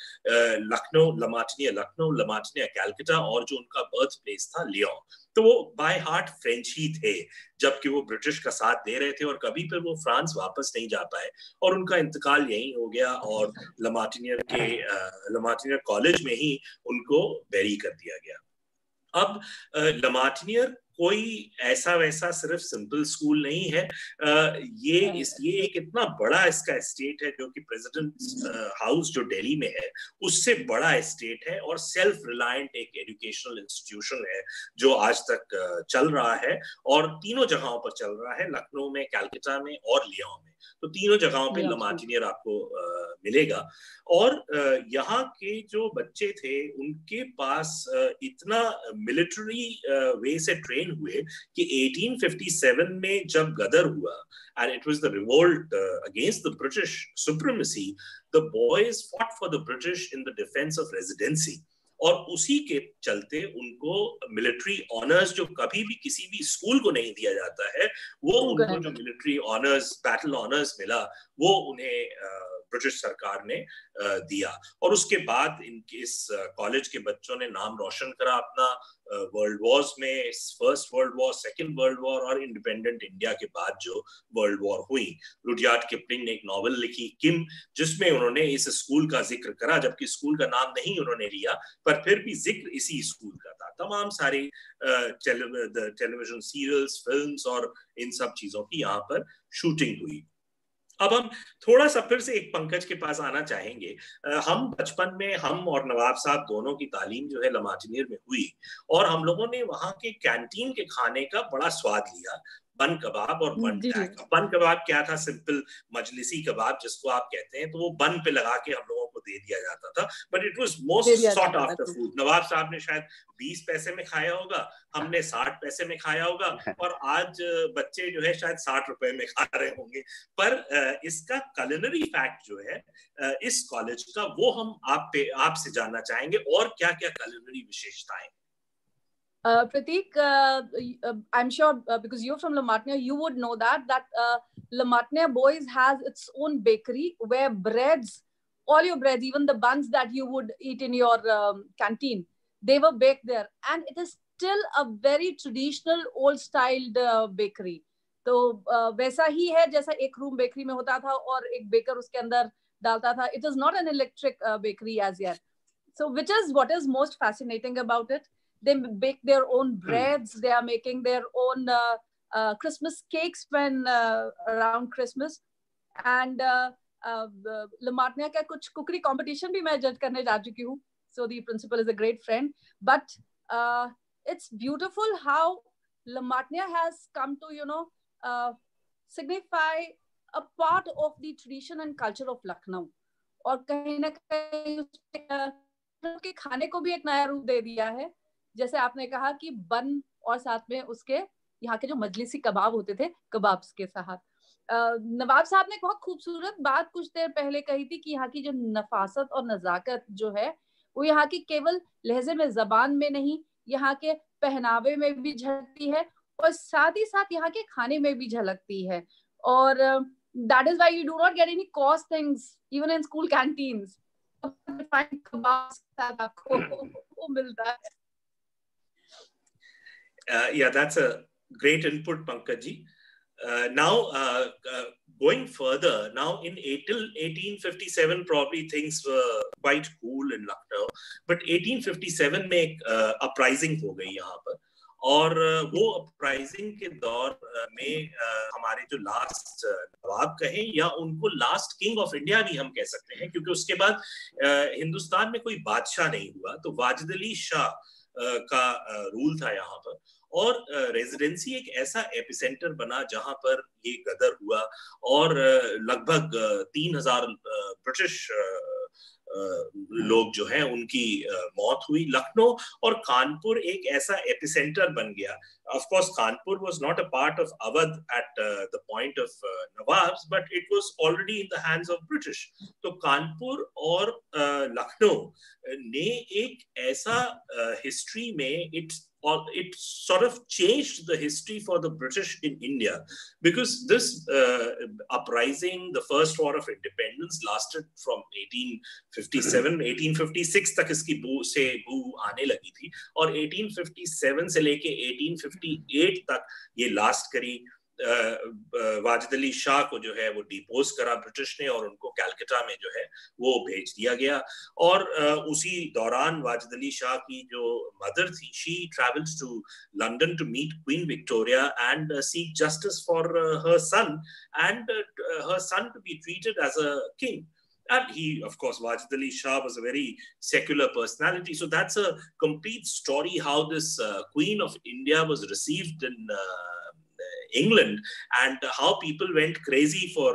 Speaker 2: लखनऊ, ला मार्टिनियर कैलकाटा, और जो उनका बर्थ प्लेस था लियोन। तो वो बाय हार्ट फ्रेंच ही थे जबकि वो ब्रिटिश का साथ दे रहे थे, और कभी फिर वो फ्रांस वापस नहीं जा पाए और उनका इंतकाल यहीं हो गया, और ला मार्टिनियर कॉलेज में ही उनको बेरी कर दिया गया। अब ला मार्टिनियर कोई ऐसा वैसा सिर्फ सिंपल स्कूल नहीं है, ये एक इतना बड़ा इसका एस्टेट है जो कि प्रेसिडेंट हाउस जो दिल्ली में है उससे बड़ा एस्टेट है, और सेल्फ रिलायंट एक एजुकेशनल इंस्टीट्यूशन है जो आज तक चल रहा है, और तीनों जगहों पर चल रहा है, लखनऊ में, कलकत्ता में और लियोन में। तो तीनों जगहों पे ला मार्टिनियर आपको मिलेगा। और यहाँ के जो बच्चे थे उनके पास इतना मिलिट्री वे से ट्रेन हुए कि 1857 में जब गदर हुआ, and it was the revolt against the British supremacy, the boys fought for the British in the defense of Residency. और उसी के चलते उनको मिलिट्री ऑनर्स, जो कभी भी किसी भी स्कूल को नहीं दिया जाता है, वो उनको जो मिलिट्री ऑनर्स, बैटल ऑनर्स मिला, वो उन्हें ब्रिटिश सरकार ने दिया। और उसके बाद इनके इस कॉलेज के बच्चों ने नाम रोशन करा अपना वर्ल्ड वॉर्स में, first world war, second world war और इंडिपेंडेंट इंडिया के बाद जो वर्ल्ड वॉर हुई। रुडयार्ड किपलिंग ने एक नॉवेल लिखी किम, जिसमें उन्होंने इस स्कूल का जिक्र करा, जबकि स्कूल का नाम नहीं उन्होंने लिया, पर फिर भी जिक्र इसी स्कूल का था। तमाम सारी टेलीविजन सीरियल्स, फिल्म्स और इन सब चीजों की यहाँ पर शूटिंग हुई। अब हम थोड़ा सा फिर से एक पंकज के पास आना चाहेंगे। हम बचपन में, हम और नवाब साहब दोनों की तालीम जो है ला मार्टिनियर में हुई, और हम लोगों ने वहाँ के कैंटीन के खाने का बड़ा स्वाद लिया। बन कबाब और बन टैक। बन कबाब क्या था? सिंपल मजलिसी कबाब जिसको आप कहते हैं, तो वो बन पे लगा के हम लोगों को दे दिया जाता था, but it was most sought after food. Nawab Sahab ने शायद 20 पैसे में खाया होगा, हमने 60 पैसे में खाया होगा, और आज बच्चे जो है शायद 60 रुपए में खा रहे होंगे। पर इसका culinary फैक्ट जो है इस कॉलेज का, वो हम आपसे जानना चाहेंगे, और क्या क्या culinary विशेषताएं?
Speaker 5: Prateek, I'm sure because you're from La Martiniere, you would know that La Martiniere Boys has its own bakery where breads, all your breads, even the buns that you would eat in your canteen, they were baked there, and it is still a very traditional, old-styled bakery. तो वैसा ही है जैसा एक room bakery में होता था और एक बेकर उसके अंदर डालता था. It is not an electric bakery as yet. So which is what is most fascinating about it. They bake their own breads. They are making their own Christmas cakes when around Christmas. And La Martiniere का कुछ cookery competition भी मैं judge करने जा चुकी हूँ. So the principal is a great friend. But it's beautiful how La Martiniere has come to, you know, signify a part of the tradition and culture of Lucknow. और कहीं ना कहीं के खाने को भी एक नया रूप दे दिया है. जैसे आपने कहा कि बन और साथ में उसके यहाँ के जो मजलिसी कबाब होते थे, कबाब्स के साथ. नवाब साहब ने बहुत खूबसूरत बात कुछ देर पहले कही थी कि यहाँ की जो नफासत और नजाकत जो है वो यहाँ की केवल लहजे में, जबान में नहीं, यहाँ के पहनावे में भी झलकती है और साथ ही साथ यहाँ के खाने में भी झलकती है. और that is why you do not get any cost things even in school canteens.
Speaker 2: Yeah, that's a great input, Pankaj ji. Now, going further, now in 1857, probably things were quite cool in Lucknow, but 1857 में एक uprising हो गई यहाँ पर, और वो uprising के दौर में हमारे जो लास्ट नवाब कहें या उनको लास्ट किंग ऑफ इंडिया भी हम कह सकते हैं, क्योंकि उसके बाद हिंदुस्तान में कोई बादशाह नहीं हुआ, तो वाजिद अली शाह का रूल था यहाँ पर. और रेजिडेंसी एक ऐसा एपिसेंटर बना जहां पर ये गदर हुआ और लगभग 3000 ब्रिटिश लोग जो हैं उनकी मौत हुई. लखनऊ और कानपुर एक ऐसा एपिसेंटर बन गया. Of course, Kanpur was not a part of Awadh at the point of Nawabs, but it was already in the hands of British. तो कानपुर और लखनऊ ने एक ऐसा हिस्ट्री में it sort of changed the history for the British in India, because this uprising, the first war of independence, lasted from 1857, 1856 तक इसकी बू आने लगी थी, और 1857 से लेके 1858 तक ये लास्ट करी. वाजिद अली शाह को जो है वो डिपोज करा ब्रिटिश ने और उनको कलकत्ता में जो है वो भेज दिया गया. और उसी दौरान वाजिद अली शाह की जो मदर थी, she travels to London to meet Queen Victoria and seek justice for her son and her son to be treated as a king. And he, of course, Wajid Ali Shah was a very secular personality. So that's a complete story how this Queen of India was received in England and how people went crazy for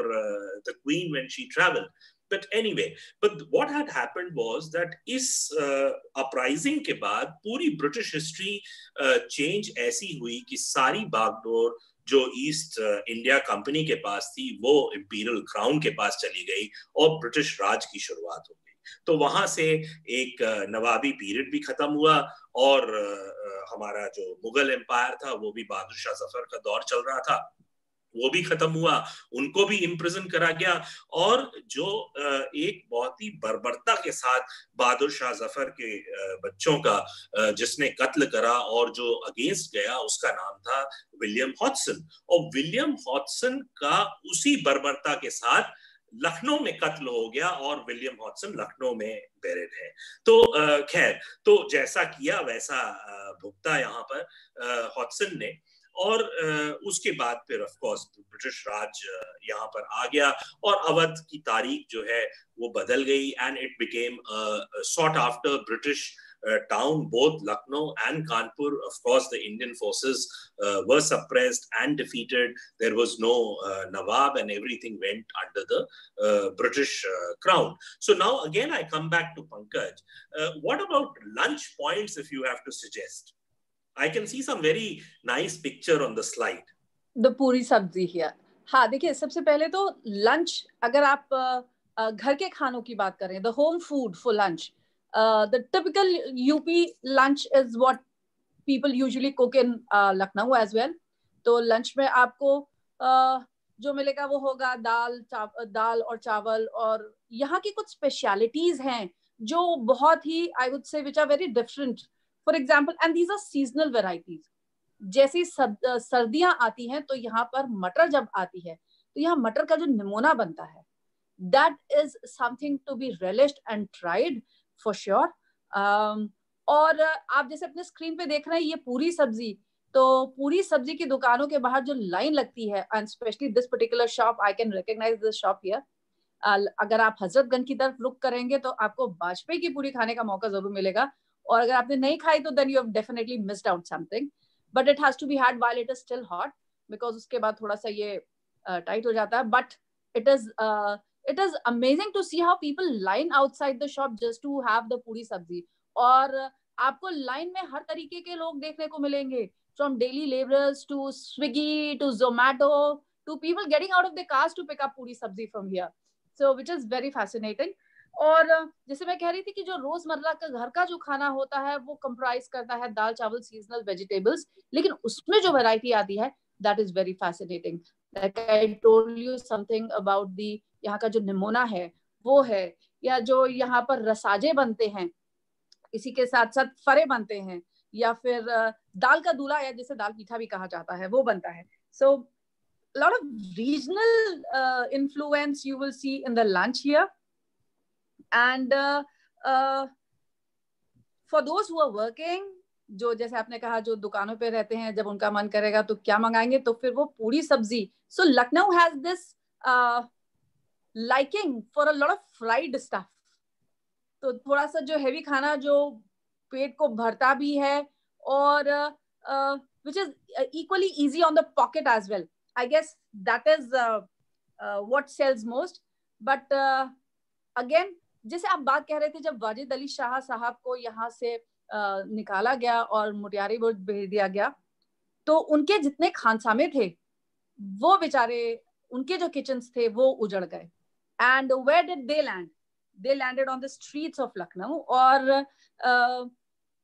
Speaker 2: the Queen when she traveled. But anyway, but what had happened was that इस uprising के बाद पूरी British history change ऐसी हुई कि सारी बागडोर जो ईस्ट इंडिया कंपनी के पास थी वो इंपीरियल क्राउन के पास चली गई और ब्रिटिश राज की शुरुआत हो गई। तो वहां से एक नवाबी पीरियड भी खत्म हुआ और हमारा जो मुगल एम्पायर था वो भी बहादुर शाह जफर का दौर चल रहा था, वो भी खत्म हुआ, उनको भी इम्प्रिजन करा गया। और जो एक बहुत ही बर्बरता के साथ बहादुर शाह जफर के बच्चों का जिसने कत्ल करा और जो अगेंस्ट गया उसका नाम था विलियम हॉडसन। और विलियम हॉडसन का उसी बर्बरता के साथ लखनऊ में कत्ल हो गया और विलियम हॉडसन लखनऊ में बेरेड है। तो खैर, तो जैसा किया वैसा भुगता यहाँ पर हॉडसन ने। और उसके बाद फिर ऑफ कोर्स ब्रिटिश राज यहाँ पर आ गया और अवध की तारीख जो है वो बदल गई and it became sought after British town. Both Lucknow and Kanpur, of course, the Indian forces were suppressed and defeated. There was no Nawab and everything went under the British crown. So now again I come back to Pankaj. What about lunch points if you have to suggest? I can see some very nice picture on the slide.
Speaker 5: The puri sabzi here. हाँ, देखिए सबसे पहले तो lunch, अगर आप घर के खानों की बात करें, the home food for lunch. The typical UP lunch is what people usually cook in Lucknow as well. तो लंच में आपको जो मिलेगा वो होगा दाल और चावल, और यहाँ की कुछ स्पेशलिटीज हैं जो बहुत ही I would say which are very different. For example, and these are seasonal varieties. जैसी सर्दियां आती हैं तो यहाँ पर मटर जब आती है तो यहाँ मटर का जो निमोना बनता है, that is something to be relished and tried for sure. और आप जैसे अपने स्क्रीन पे देख रहे हैं ये पूरी सब्जी, तो पूरी सब्जी की दुकानों के बाहर जो लाइन लगती है, and especially this particular shop, I can recognize this shop here. अगर आप हजरतगंज की तरफ रुक करेंगे तो आपको वाजपेयी की पूरी खाने का मौका जरूर मिलेगा, और अगर आपने नहीं खाई तो then you have definitely missed out something. But it has to be had while it is still hot, because उसके बाद थोड़ा सा ये टाइट हो जाता है. But it is amazing to see how people line outside the shop just to have the puri sabzi. और आपको लाइन में हर तरीके के लोग देखने को मिलेंगे, from daily laborers to Swiggy to Zomato to people getting out of their cars to pick up puri sabzi from here. So which is very fascinating. और जैसे मैं कह रही थी कि जो रोजमर्रा का घर का जो खाना होता है वो कंप्राइज करता है दाल चावल सीजनल वेजिटेबल्स, लेकिन उसमें जो वैरायटी आती है that is very fascinating. Like I told you something about the, यहाँ का जो निमोना है वो है, या जो यहाँ पर रसाजे बनते हैं, इसी के साथ साथ फरे बनते हैं, या फिर दाल का दूल्हा या जिसे दाल पीठा भी कहा जाता है वो बनता है. सो lot of regional influence you will see in the lunch here. And for those who are working, जो जैसे आपने कहा जो दुकानों पे रहते हैं, जब उनका मन करेगा तो क्या मंगाएंगे, तो फिर वो पूरी सब्जी. So Lucknow has this liking for a lot of fried stuff. तो थोड़ा सा जो हेवी खाना जो पेट को भरता भी है, और which is equally easy on the pocket as well. I guess that is what sells most. But again, जैसे आप बात कह रहे थे, जब वाजिद अली शाह साहब को यहाँ से निकाला गया और मुटियारी बोर्ड भेज दिया गया, तो उनके जितने खानसामे थे वो बेचारे, उनके जो किचन्स थे वो उजड़ गए. And where did they land? They landed on the streets of Lucknow. और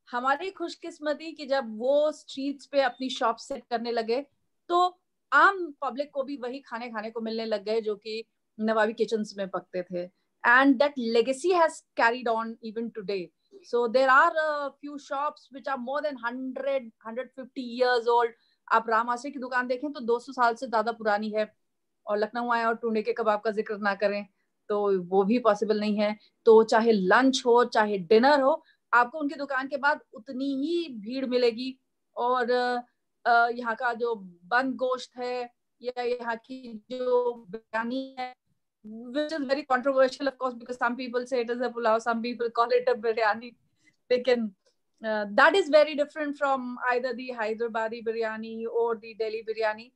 Speaker 5: हमारी खुशकिस्मती कि जब वो स्ट्रीट्स पे अपनी शॉप सेट करने लगे तो आम पब्लिक को भी वही खाने को मिलने लग गए जो कि नवाबी किचन्स में पकते थे. And that legacy has carried on even today. So there are a few shops which are more than 150 years old. आप रामासे की दुकान देखें तो 200 साल से ज्यादा पुरानी है, और लखनऊ आए और टूंडे के कबाब का जिक्र ना करें तो वो भी पॉसिबल नहीं है. तो चाहे लंच हो चाहे डिनर हो, आपको उनकी दुकान के बाद उतनी ही भीड़ मिलेगी. और यहाँ का जो बंद गोश्त है या यहाँ की जो बिरयानी है, which is very controversial of course, because some people say it is a pulao, some people call it a biryani. They can that is very different from either the Hyderabadi biryani or the Delhi biryani.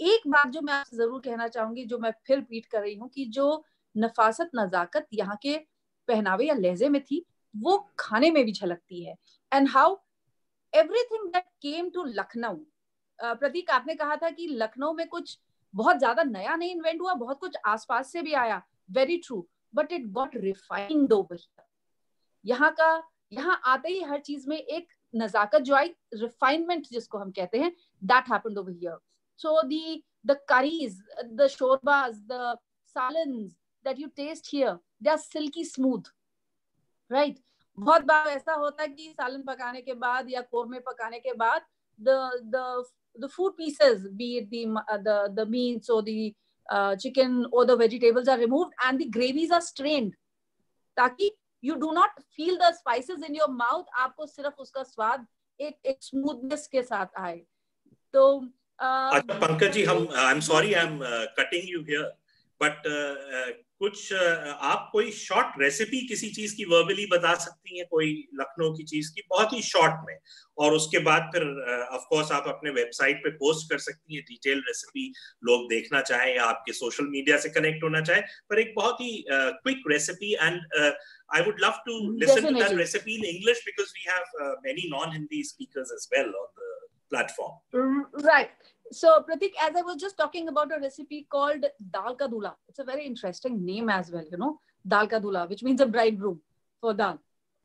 Speaker 5: एक बात जो मैं आपसे जरूर कहना चाहूंगी, जो मैं फिर रिपीट कर रही हूँ, कि जो नफासत नजाकत यहाँ के पहनावे या लहजे में थी, वो खाने में भी झलकती है. And how everything that came to Lucknow. Prateek, आपने कहा था कि लखनऊ में कुछ बहुत ज्यादा नया नहीं इन्वेंट हुआ, बहुत कुछ आसपास से भी आया. Very true, but it got refined over here. यहाँ आते ही हर चीज में एक नजाकत जो आई, रिफाइनमेंट जिसको हम कहते हैं, that happened over here. So the curries, the shorbas, the salons that you taste here, they are silky smooth, right? बहुत बार ऐसा होता है कि सालन पकाने के बाद या कोरमे पकाने के बाद the food pieces, be it the meats or the chicken or the vegetables, are removed and the gravies are strained, ताकि you do not feel the spices in your mouth. आपको सिर्फ उसका स्वाद एक smoothness के साथ आए. तो
Speaker 2: अच्छा Pankaj ji, I'm sorry I'm cutting you here, but कुछ आप कोई शॉर्ट रेसिपी किसी चीज की वर्बली बता सकती हैं, कोई लखनऊ की चीज की बहुत ही शॉर्ट में, और उसके बाद फिर ऑफ कोर्स आप अपने वेबसाइट पे पोस्ट कर सकती हैं डिटेल रेसिपी, लोग देखना चाहें या आपके सोशल मीडिया से कनेक्ट होना चाहें, पर एक बहुत ही quick recipe. And I would love to listen to that recipe in English because we have many non-Hindi speakers as well on the platform.
Speaker 5: Right. So Pratik, as I was just talking about a recipe called Dal Ka Dula. It's a very interesting name as well, you know, Dal Ka Dula, which means a bridegroom for dal,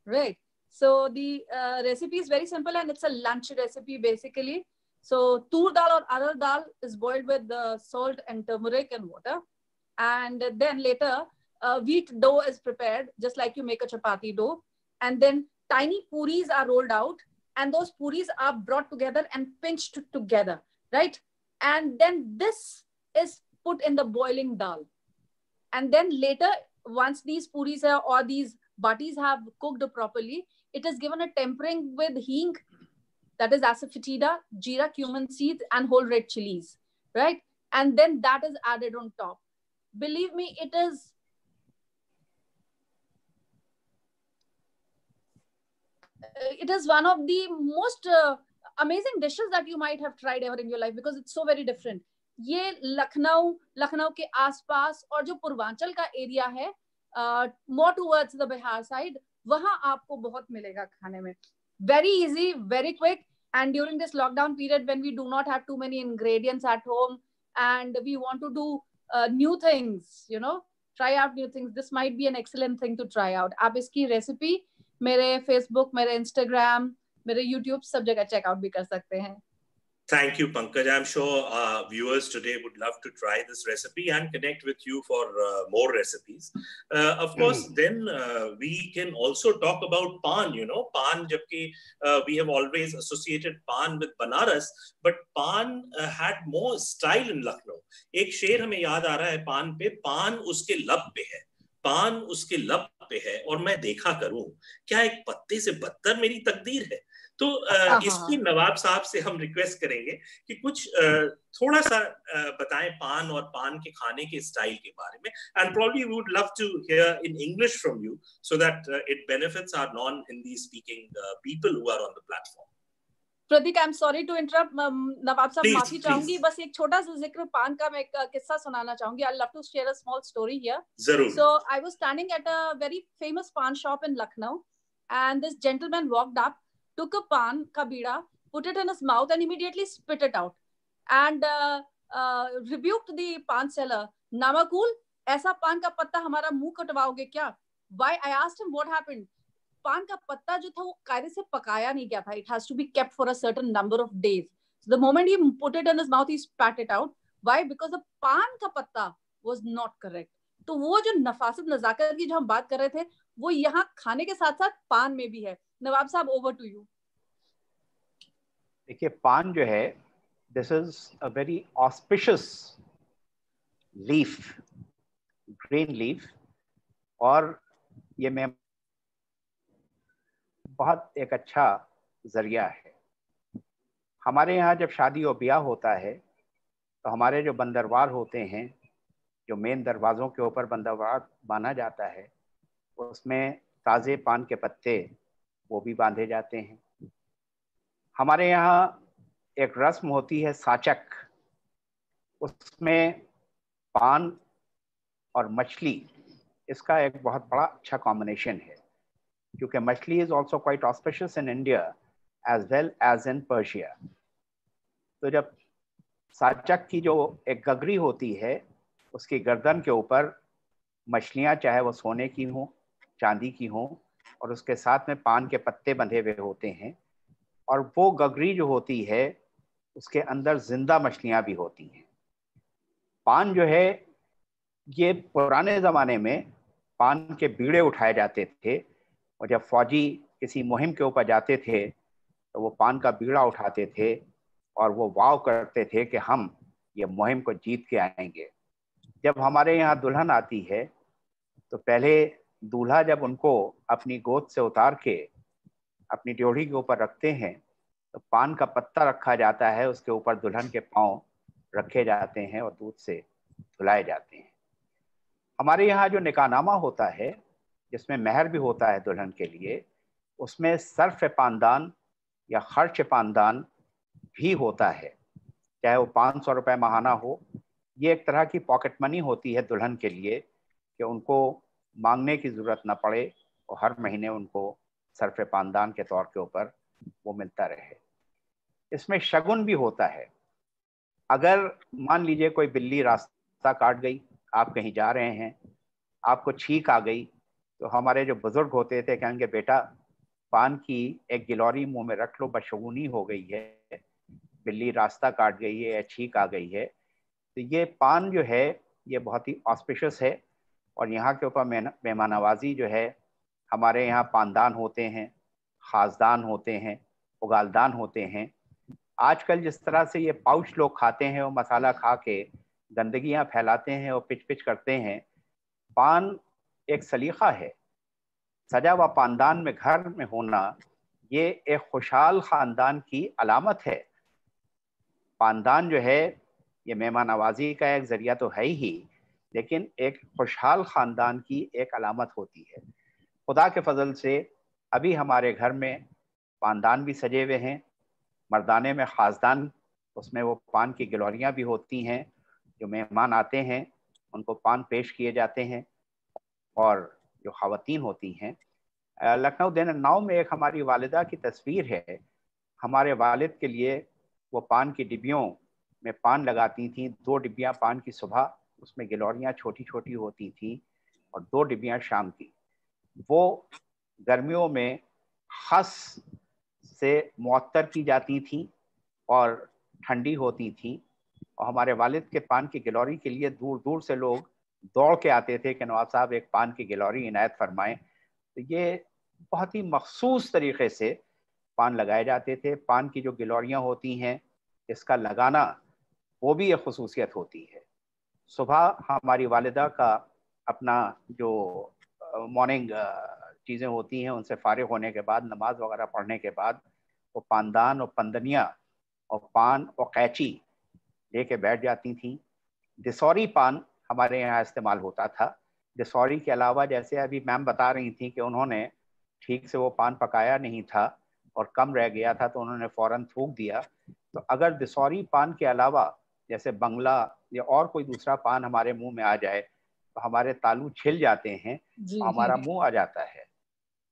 Speaker 5: right? So the recipe is very simple and it's a lunch recipe basically. So tur dal or arhar dal is boiled with salt and turmeric and water, and then later wheat dough is prepared just like you make a chapati dough, and then tiny puris are rolled out, and those puris are brought together and pinched together, right? And then this is put in the boiling dal, and then later once these puris or these batis have cooked properly, it is given a tempering with hing, that is asafoetida, jeera, cumin seeds and whole red chilies, right? And then that is added on top. Believe me, it is one of the most amazing dishes that you might have tried ever in your life because it's so very different. ये लखनऊ के आसपास और जो पूर्वांचल का area है, more towards the Bihar side, वहां आपको बहुत मिलेगा खाने में. Very easy, very quick, and during this lockdown period when we do not have too many ingredients at home and we want to do new things, you know, try out new things, this might be an excellent thing to try out. आप इसकी recipe मेरे Facebook, मेरे Instagram, मेरे YouTube सब जगह checkout भी कर सकते हैं.
Speaker 2: Thank you, Pankaj. I'm sure our viewers today would love to try this recipe and connect with you for more recipes. Of course, then we can also talk about Pan, you know, Pan, jabki we have always associated Pan with Banaras, but Pan had more style in Lucknow. एक शेर हमें याद आ रहा है पान पे, पान उसके लब पे है, पान उसके लब पे है और मैं देखा करूं क्या एक पत्ते से बदतर मेरी तकदीर है. तो इसकी नवाब साहब से हम रिक्वेस्ट करेंगे कि कुछ थोड़ा सा बताएं पान और पान के खाने के स्टाइल के बारे में, and probably we would love to hear in English from you so that it benefits our non Hindi speaking people who are on the platform.
Speaker 5: Prateek, I am sorry to interrupt. Nawab Sahab, माफी चाहूंगी, बस एक छोटा सा जिक्र पान का मैं एक किस्सा सुनाना चाहूंगी. I love to share a small story here.
Speaker 2: जरूर.
Speaker 5: So I was standing at a very famous paan shop in Lucknow, and this gentleman walked up, took a pan ka bida, put it in his mouth and immediately spit it out, and rebuked the pan seller. Namakul, aisa pan ka patta hamara muh katwaoge kya? Why? I asked him what happened. Pan ka patta jo tha wo kaide se pakaya nahi gaya tha. It has to be kept for a certain number of days. So the moment he put it in his mouth, he spat it out. Why? Because the pan ka patta was not correct. तो वो जो नफासत नजाकत की जो हम बात कर रहे थे, वो यहाँ खाने के साथ साथ पान में भी है. नवाब साहब, ओवर टू यू.
Speaker 4: देखिए, पान जो है, this is a very auspicious leaf, green leaf, और ये में बहुत एक अच्छा जरिया है. हमारे यहाँ जब शादी और ब्याह होता है तो हमारे जो बंदरवार होते हैं, जो मेन दरवाज़ों के ऊपर बंदरवार बांधा जाता है, उसमें ताज़े पान के पत्ते वो भी बांधे जाते हैं. हमारे यहाँ एक रस्म होती है साचक, उसमें पान और मछली इसका एक बहुत बड़ा अच्छा कॉम्बिनेशन है, क्योंकि मछली is also quite auspicious in India as well as in Persia. तो जब साचक की जो एक गगरी होती है, उसकी गर्दन के ऊपर मछलियाँ, चाहे वो सोने की हों, चांदी की हों, और उसके साथ में पान के पत्ते बंधे हुए होते हैं, और वो गगरी जो होती है उसके अंदर जिंदा मछलियाँ भी होती हैं। पान जो है, ये पुराने ज़माने में पान के बीड़े उठाए जाते थे, और जब फौजी किसी मुहिम के ऊपर जाते थे तो वो पान का बीड़ा उठाते थे और वो वाव करते थे कि हम ये मुहिम को जीत के आएंगे। जब हमारे यहाँ दुल्हन आती है तो पहले दूल्हा जब उनको अपनी गोद से उतार के अपनी ड्योढ़ी के ऊपर रखते हैं तो पान का पत्ता रखा जाता है, उसके ऊपर दुल्हन के पाँव रखे जाते हैं और दूध से धुलाए जाते हैं। हमारे यहाँ जो निकाहनामा होता है, जिसमें महर भी होता है दुल्हन के लिए, उसमें सर्फ पानदान या खर्च पानदान भी होता है, चाहे वो 500 रुपये माहाना हो। ये एक तरह की पॉकेट मनी होती है दुल्हन के लिए कि उनको मांगने की ज़रूरत ना पड़े और हर महीने उनको सर्फ पानदान के तौर के ऊपर वो मिलता रहे। इसमें शगुन भी होता है। अगर मान लीजिए कोई बिल्ली रास्ता काट गई, आप कहीं जा रहे हैं, आपको छींक आ गई, तो हमारे जो बुजुर्ग होते थे कहेंगे बेटा पान की एक गिलौरी मुंह में रख लो, बशगुनी हो गई है, बिल्ली रास्ता काट गई है या छींक आ गई है। तो ये पान जो है ये बहुत ही ऑस्पिशियस है। और यहाँ के ऊपर मेहमान नवाजी जो है, हमारे यहाँ पानदान होते हैं, खासदान होते हैं, उगालदान होते हैं। आजकल जिस तरह से ये पाउच लोग खाते हैं और मसाला खा के गंदगियाँ फैलाते हैं और पिच पिच करते हैं, पान एक सलीका है। सजा व पानदान में घर में होना ये एक खुशहाल ख़ानदान की अलामत है। पानदान जो है ये मेहमान नवाजी का एक ज़रिया तो है ही, लेकिन एक खुशहाल ख़ानदान की एक अलामत होती है। खुदा के फजल से अभी हमारे घर में पानदान भी सजे हुए हैं, मर्दाने में खासदान, उसमें वो पान की गिलौरियाँ भी होती हैं। जो मेहमान आते हैं उनको पान पेश किए जाते हैं। और जो ख़वातीन होती हैं, लखनऊ दिन नाव में एक हमारी वालिदा की तस्वीर है। हमारे वालिद के लिए वो पान की डिब्बियों में पान लगाती थी। 2 डिब्बियाँ पान की सुबह, उसमें गिलौरियाँ छोटी छोटी होती थी, और 2 डिब्बियाँ शाम की। वो गर्मियों में खस से मुअत्तर की जाती थी और ठंडी होती थी। और हमारे वालिद के पान की गिलौरी के लिए दूर दूर से लोग दौड़ के आते थे कि नवाब साहब एक पान की गिलौरी इनायत फरमाएं। तो ये बहुत ही मखसूस तरीके से पान लगाए जाते थे। पान की जो गिलौरियाँ होती हैं, इसका लगाना वो भी एक खसूसियत होती है। सुबह हमारी वालिदा का अपना जो मॉर्निंग चीज़ें होती हैं, उनसे फारिग होने के बाद, नमाज वगैरह पढ़ने के बाद, वो पानदान और पंदनिया और पान और कैची लेके बैठ जाती थी। दिसौरी पान हमारे यहाँ इस्तेमाल होता था। दिसौरी के अलावा, जैसे अभी मैम बता रही थी कि उन्होंने ठीक से वो पान पकाया नहीं था और कम रह गया था तो उन्होंने फ़ौरन थूक दिया। तो अगर दिसौरी पान के अलावा जैसे बंगला या और कोई दूसरा पान हमारे मुंह में आ जाए तो हमारे तालू छिल जाते हैं, हमारा मुंह आ जाता है।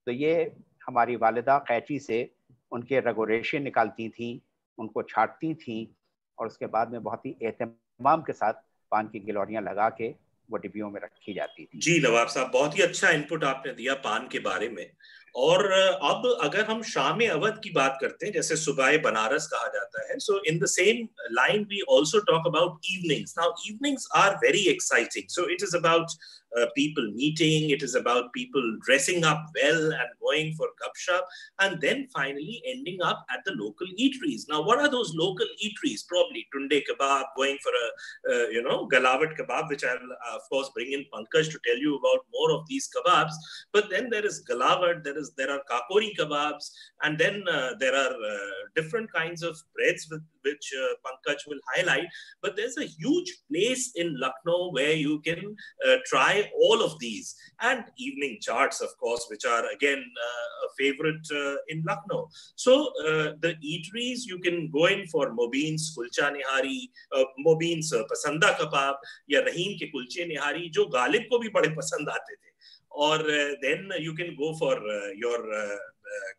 Speaker 4: तो ये हमारी वालिदा कैंची से उनके रगोरेशे निकालती थी, उनको छाटती थी, और उसके बाद में बहुत ही एहतमाम के साथ पान की गिलौरियाँ लगा के वो डिब्बियों में रखी जाती थी।
Speaker 2: जी नवाब साहब, बहुत ही अच्छा इनपुट आपने दिया पान के बारे में। और अब अगर हम शाम अवध की बात करते हैं, जैसे सुबह बनारस कहा जाता है, so in the same line we also talk about evenings. Now evenings are very exciting, so it is about people meeting, it is about people dressing up well and going for gupshup, and then finally ending up at the local eateries. Now what are those local eateries? Probably tunde kebab, going for a galavat kebab, which I'll of course bring in Pankaj to tell you about more of these kebabs. But then there is galavat, there there are kakori kebabs, and then there are different kinds of breads which Pankaj will highlight. But there's a huge place in Lucknow where you can try all of these, and evening charts, of course, which are again a favorite in Lucknow. So the eateries, you can go in for Mobeen's kulcha nihari, Mobeen's pasanda kebab, या रहीम के कुलचे निहारी जो गालिब को भी बड़े पसंद आते थे. और then you can go for your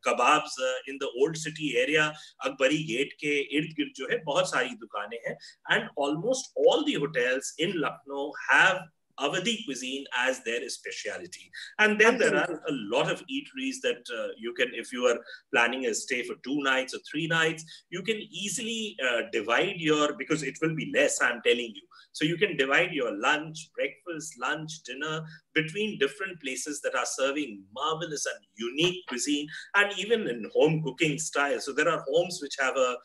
Speaker 2: kebabs in the old city area. Akbari gate के इर्द गिर्द जो है बहुत सारी दुकानें हैं, and almost all the hotels in Lucknow have Awadhi cuisine as their speciality. And then there are a lot of eateries that you can, if you are planning a stay for 2 nights or 3 nights, you can easily divide your, because it will be less, I'm telling you. So you can divide your lunch, breakfast, lunch, dinner between different places that are serving marvelous and unique cuisine, and even in home cooking style. So there are homes which have a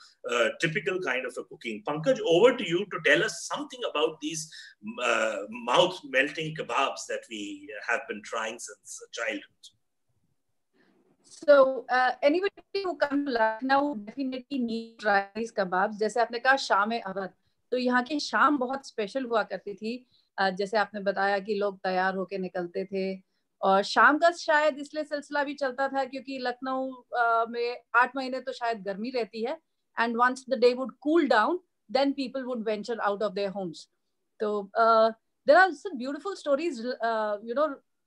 Speaker 2: typical kind of a cooking. Pankaj, over to you to tell us something about these mouth-melting kebabs that we have been trying since childhood.
Speaker 5: So anybody who comes to Lucknow definitely needs to try these kebabs. जैसे आपने कहा शाम-ए-अवध, तो यहाँ की शाम बहुत special हुआ करती थी. जैसे आपने बताया कि लोग तैयार होके निकलते थे, और शाम का शायद इसलिए सिलसिला भी चलता था क्योंकि लखनऊ में 8 महीने तो शायद गर्मी रहती है, and once the day would cool down, then people would venture out of their homes. So there are some beautiful stories,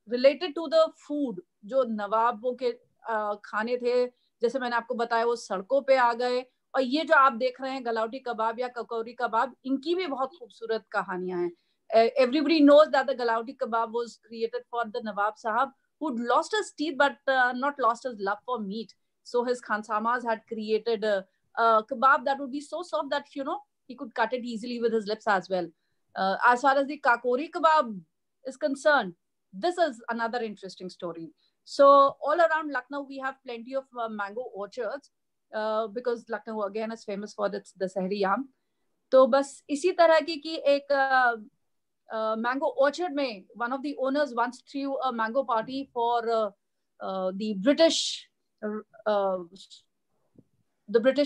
Speaker 5: related to the food. जो नवाबों के खाने थे, जैसे मैंने आपको बताया, वो सड़कों पे आ गए. और ये जो आप देख रहे हैं गलौटी कबाब या ककौरी कबाब, इनकी भी बहुत खूबसूरत कहानियां हैं. Everybody knows that the galauti kebab was created for the Nawab Sahab, who'd lost his teeth but not lost his love for meat. So his Khansamas had created a kebab that would be so soft that he could cut it easily with his lips as well. As far as the kakori kebab is concerned, this is another interesting story. So all around Lucknow we have plenty of mango orchards, because Lucknow again is famous for the Sahri yam. तो बस इसी तरह की एक mango orchard में one of the owners once threw a mango party for the British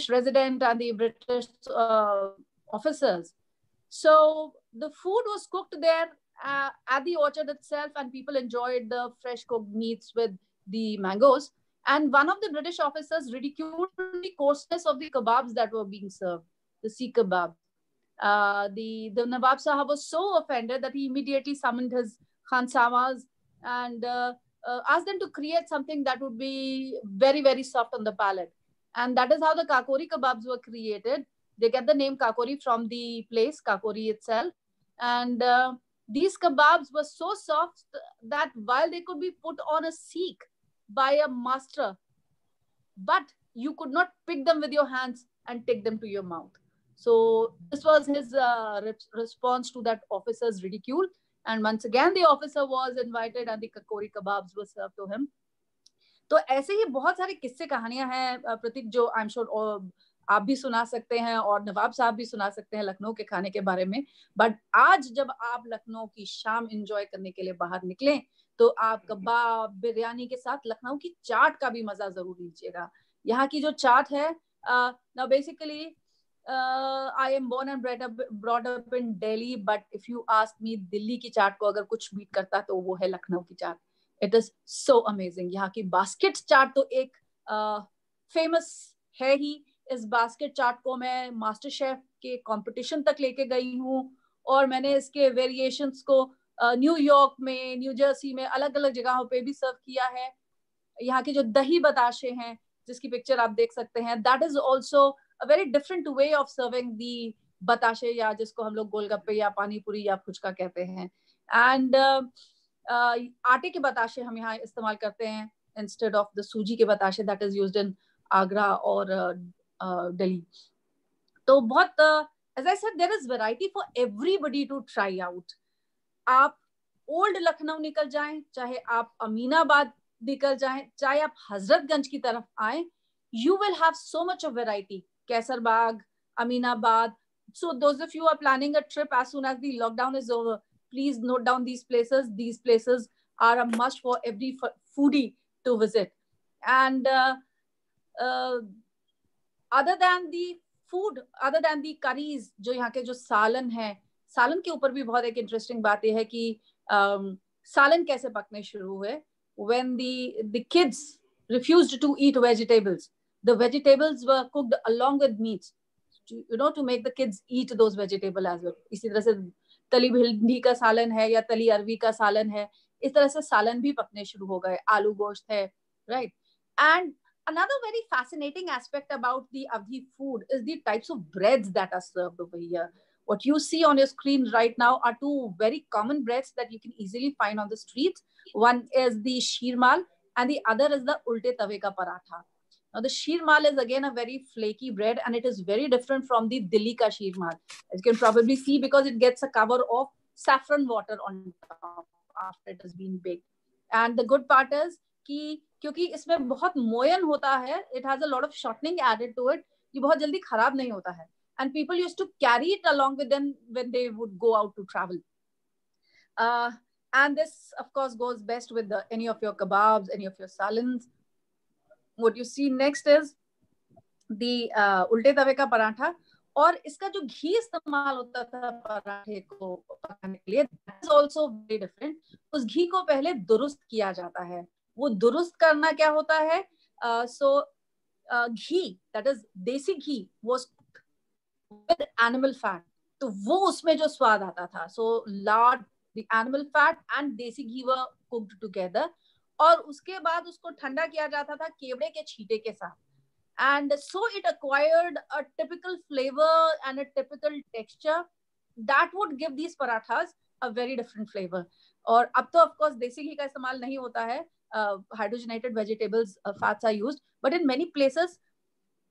Speaker 5: resident and the British officers. So the food was cooked there at the orchard itself, and people enjoyed the fresh cooked meats with the mangoes. And one of the British officers ridiculed the coarseness of the kebabs that were being served, the Sikh kebab. The Nawab Sahab was so offended that he immediately summoned his Khansamas and asked them to create something that would be very, very soft on the palate. And that is how the kakori kebabs were created. They get the name kakori from the place, kakori itself. And these kebabs were so soft that while they could be put on a seek by a master, but you could not pick them with your hands and take them to your mouth. So this was his response to that officer's ridicule. And once again, the officer was invited and the kakori kebabs were served to him. तो ऐसे ही बहुत सारे किस्से कहानियां हैं प्रतीक, जो I am sure आप भी सुना सकते हैं और नवाब साहब भी सुना सकते हैं लखनऊ के खाने के बारे में. बट आज जब आप लखनऊ की शाम एंजॉय करने के लिए बाहर निकलें, तो आप कबाब बिरयानी के साथ लखनऊ की चाट का भी मजा जरूर लीजिएगा. यहाँ की जो चाट है, now basically I am born and brought up in Delhi, but if you ask me Delhi की चाट को अगर कुछ बीट करता तो वो है लखनऊ की चाट. It is so amazing. यहाँ की बास्केट चाट तो एक फेमस है ही. इस बास्केट चाट को मैं मास्टर शेफ के कंपटीशन तक लेके गई हूँ, और मैंने इसके वेरिएशंस को न्यूयॉर्क में, न्यू जर्सी में, अलग अलग जगहों पे भी सर्व किया है. यहाँ के जो दही बताशे हैं, जिसकी पिक्चर आप देख सकते हैं, that is also a very different way of serving the batashe, या जिसको हम लोग गोलगप्पे या पानी पूरी या फुचका कहते हैं. एंड आटे के बताशे हम यहाँ इस्तेमाल करते हैं इंस्टेड ऑफ द सूजी के batashe that is used in Agra और दिल्ली. तो बहुत as I said, there is variety for everybody to try out. आप ओल्ड लखनऊ निकल जाएं, चाहे आप अमीनाबाद निकल जाएं, चाहे आप हजरतगंज की तरफ आएं, you will have so much of variety. Kaiserbagh, Aminabad. So those of you who are planning a trip as soon as the lockdown is over, please note down these places. These places are a must for every foodie to visit. And other than the food, other than the curries, जो यहाँ के जो सालन है, सालन के ऊपर भी बहुत एक इंटरेस्टिंग बात यह है कि सालन कैसे पकने शुरू हुए. When the kids refused to eat vegetables, the vegetables were cooked along with meat, to make the kids eat those vegetables as well. इसी तरह से तली भिंडी का सालन है या तली अरवी का सालन है, इस तरह से सालन भी पकने शुरू हो गए. आलू गोश्त है, right? And another very fascinating aspect about the Avdi food is the types of breads that are served over here. What you see on your screen right now are two very common breads that you can easily find on the streets. One is the sheermal and the other is the ulte tawe ka paratha. Now the sheermal is again a very flaky bread and it is very different from the Delhi ka sheermal. As you can probably see, because it gets a cover of saffron water on top after it has been baked. And the good part is कि क्योंकि इसमें बहुत मोयन होता है, it has a lot of shortening added to it, ये बहुत जल्दी खराब नहीं होता है. And people used to carry it along with them when they would go out to travel. And this, of course, goes best with any of your kebabs, any of your salons. What you see next is the ulte tawe ka paratha. और इसका जो घी इस्तेमाल होता था पराठे को पकाने के लिए, that is also very different. उस घी को पहले दुरुस्त किया जाता है. वो दुरुस्त करना क्या होता है? So घी, that is देसी घी, was with animal fat. तो वो उसमें जो स्वाद आता था. So lard, the animal fat and देसी घी were cooked together. और उसके बाद उसको ठंडा किया जाता था केवड़े के छींटे के साथ. And so it acquired a typical flavor and a typical texture that would give these parathas a very different flavor. और अब तो of course देसी घी का इस्तेमाल नहीं होता है. Hydrogenated vegetables fats are used, but in many places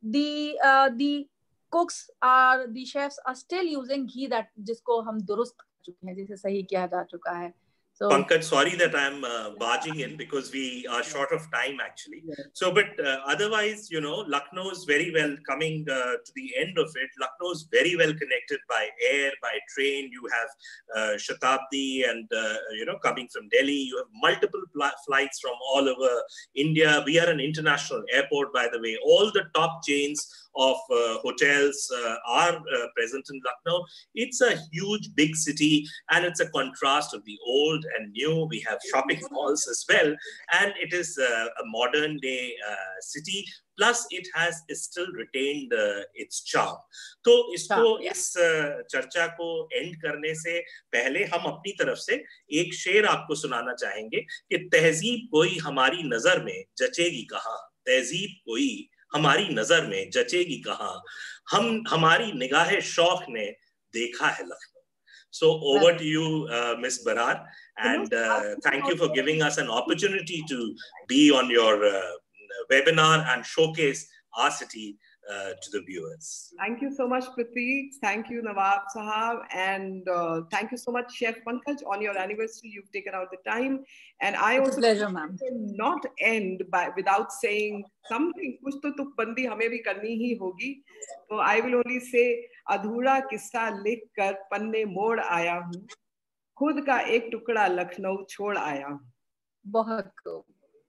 Speaker 5: the cooks are, the chefs are still using ghee that जिसको हम दुरुस्त कर चुके हैं, जिसे सही किया जा चुका है. So
Speaker 2: Pankaj, sorry that I'm barging in because we are short of time actually. Yeah. So, but otherwise, Lucknow is very well coming to the end of it. Lucknow is very well connected by air, by train. You have Shatabdi and, coming from Delhi. You have multiple flights from all over India. We are an international airport, by the way. All the top chains of hotels are present in Lucknow. It's a huge, big city, and it's a contrast of the old and new. We have shopping malls as well, and it is a modern day city. Plus, it has still retained its charm. तो इसको इस चर्चा को and करने से पहले हम अपनी तरफ से एक शेर आपको सुनाना चाहेंगे कि तहजीब कोई हमारी नजर में जचेगी कहाँ. तहजीब कोई हमारी नजर में जचेगी कहाँ. हमारी निगाहे शौक ने देखा है Lucknow. So over to you, Ms. Barar, and thank you for giving us an opportunity to be on your webinar and showcase our city to the viewers.
Speaker 3: Thank you so much, Prateek. Thank you, Nawab Sahab, and thank you so much, Chef Pankaj. On your anniversary, you've taken out the time, and I also not end without saying something. कुछ तो तुकबंदी हमें भी करनी ही होगी. So I will only say, अधूरा किस्सा लिख कर पन्ने मोड़ आया हूँ, खुद का एक टुकड़ा लखनऊ छोड़ आया हूँ.
Speaker 5: बहुत खूब.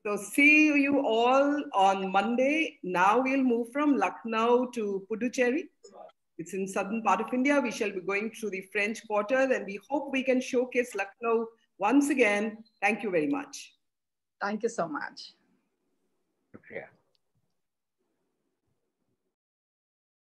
Speaker 3: So see you all on Monday. Now we'll move from Lucknow to Puducherry. It's in southern part of India. We shall be going through the French Quarter, and we hope we can showcase Lucknow once again. Thank you very much.
Speaker 5: Thank you so much.
Speaker 4: Okay.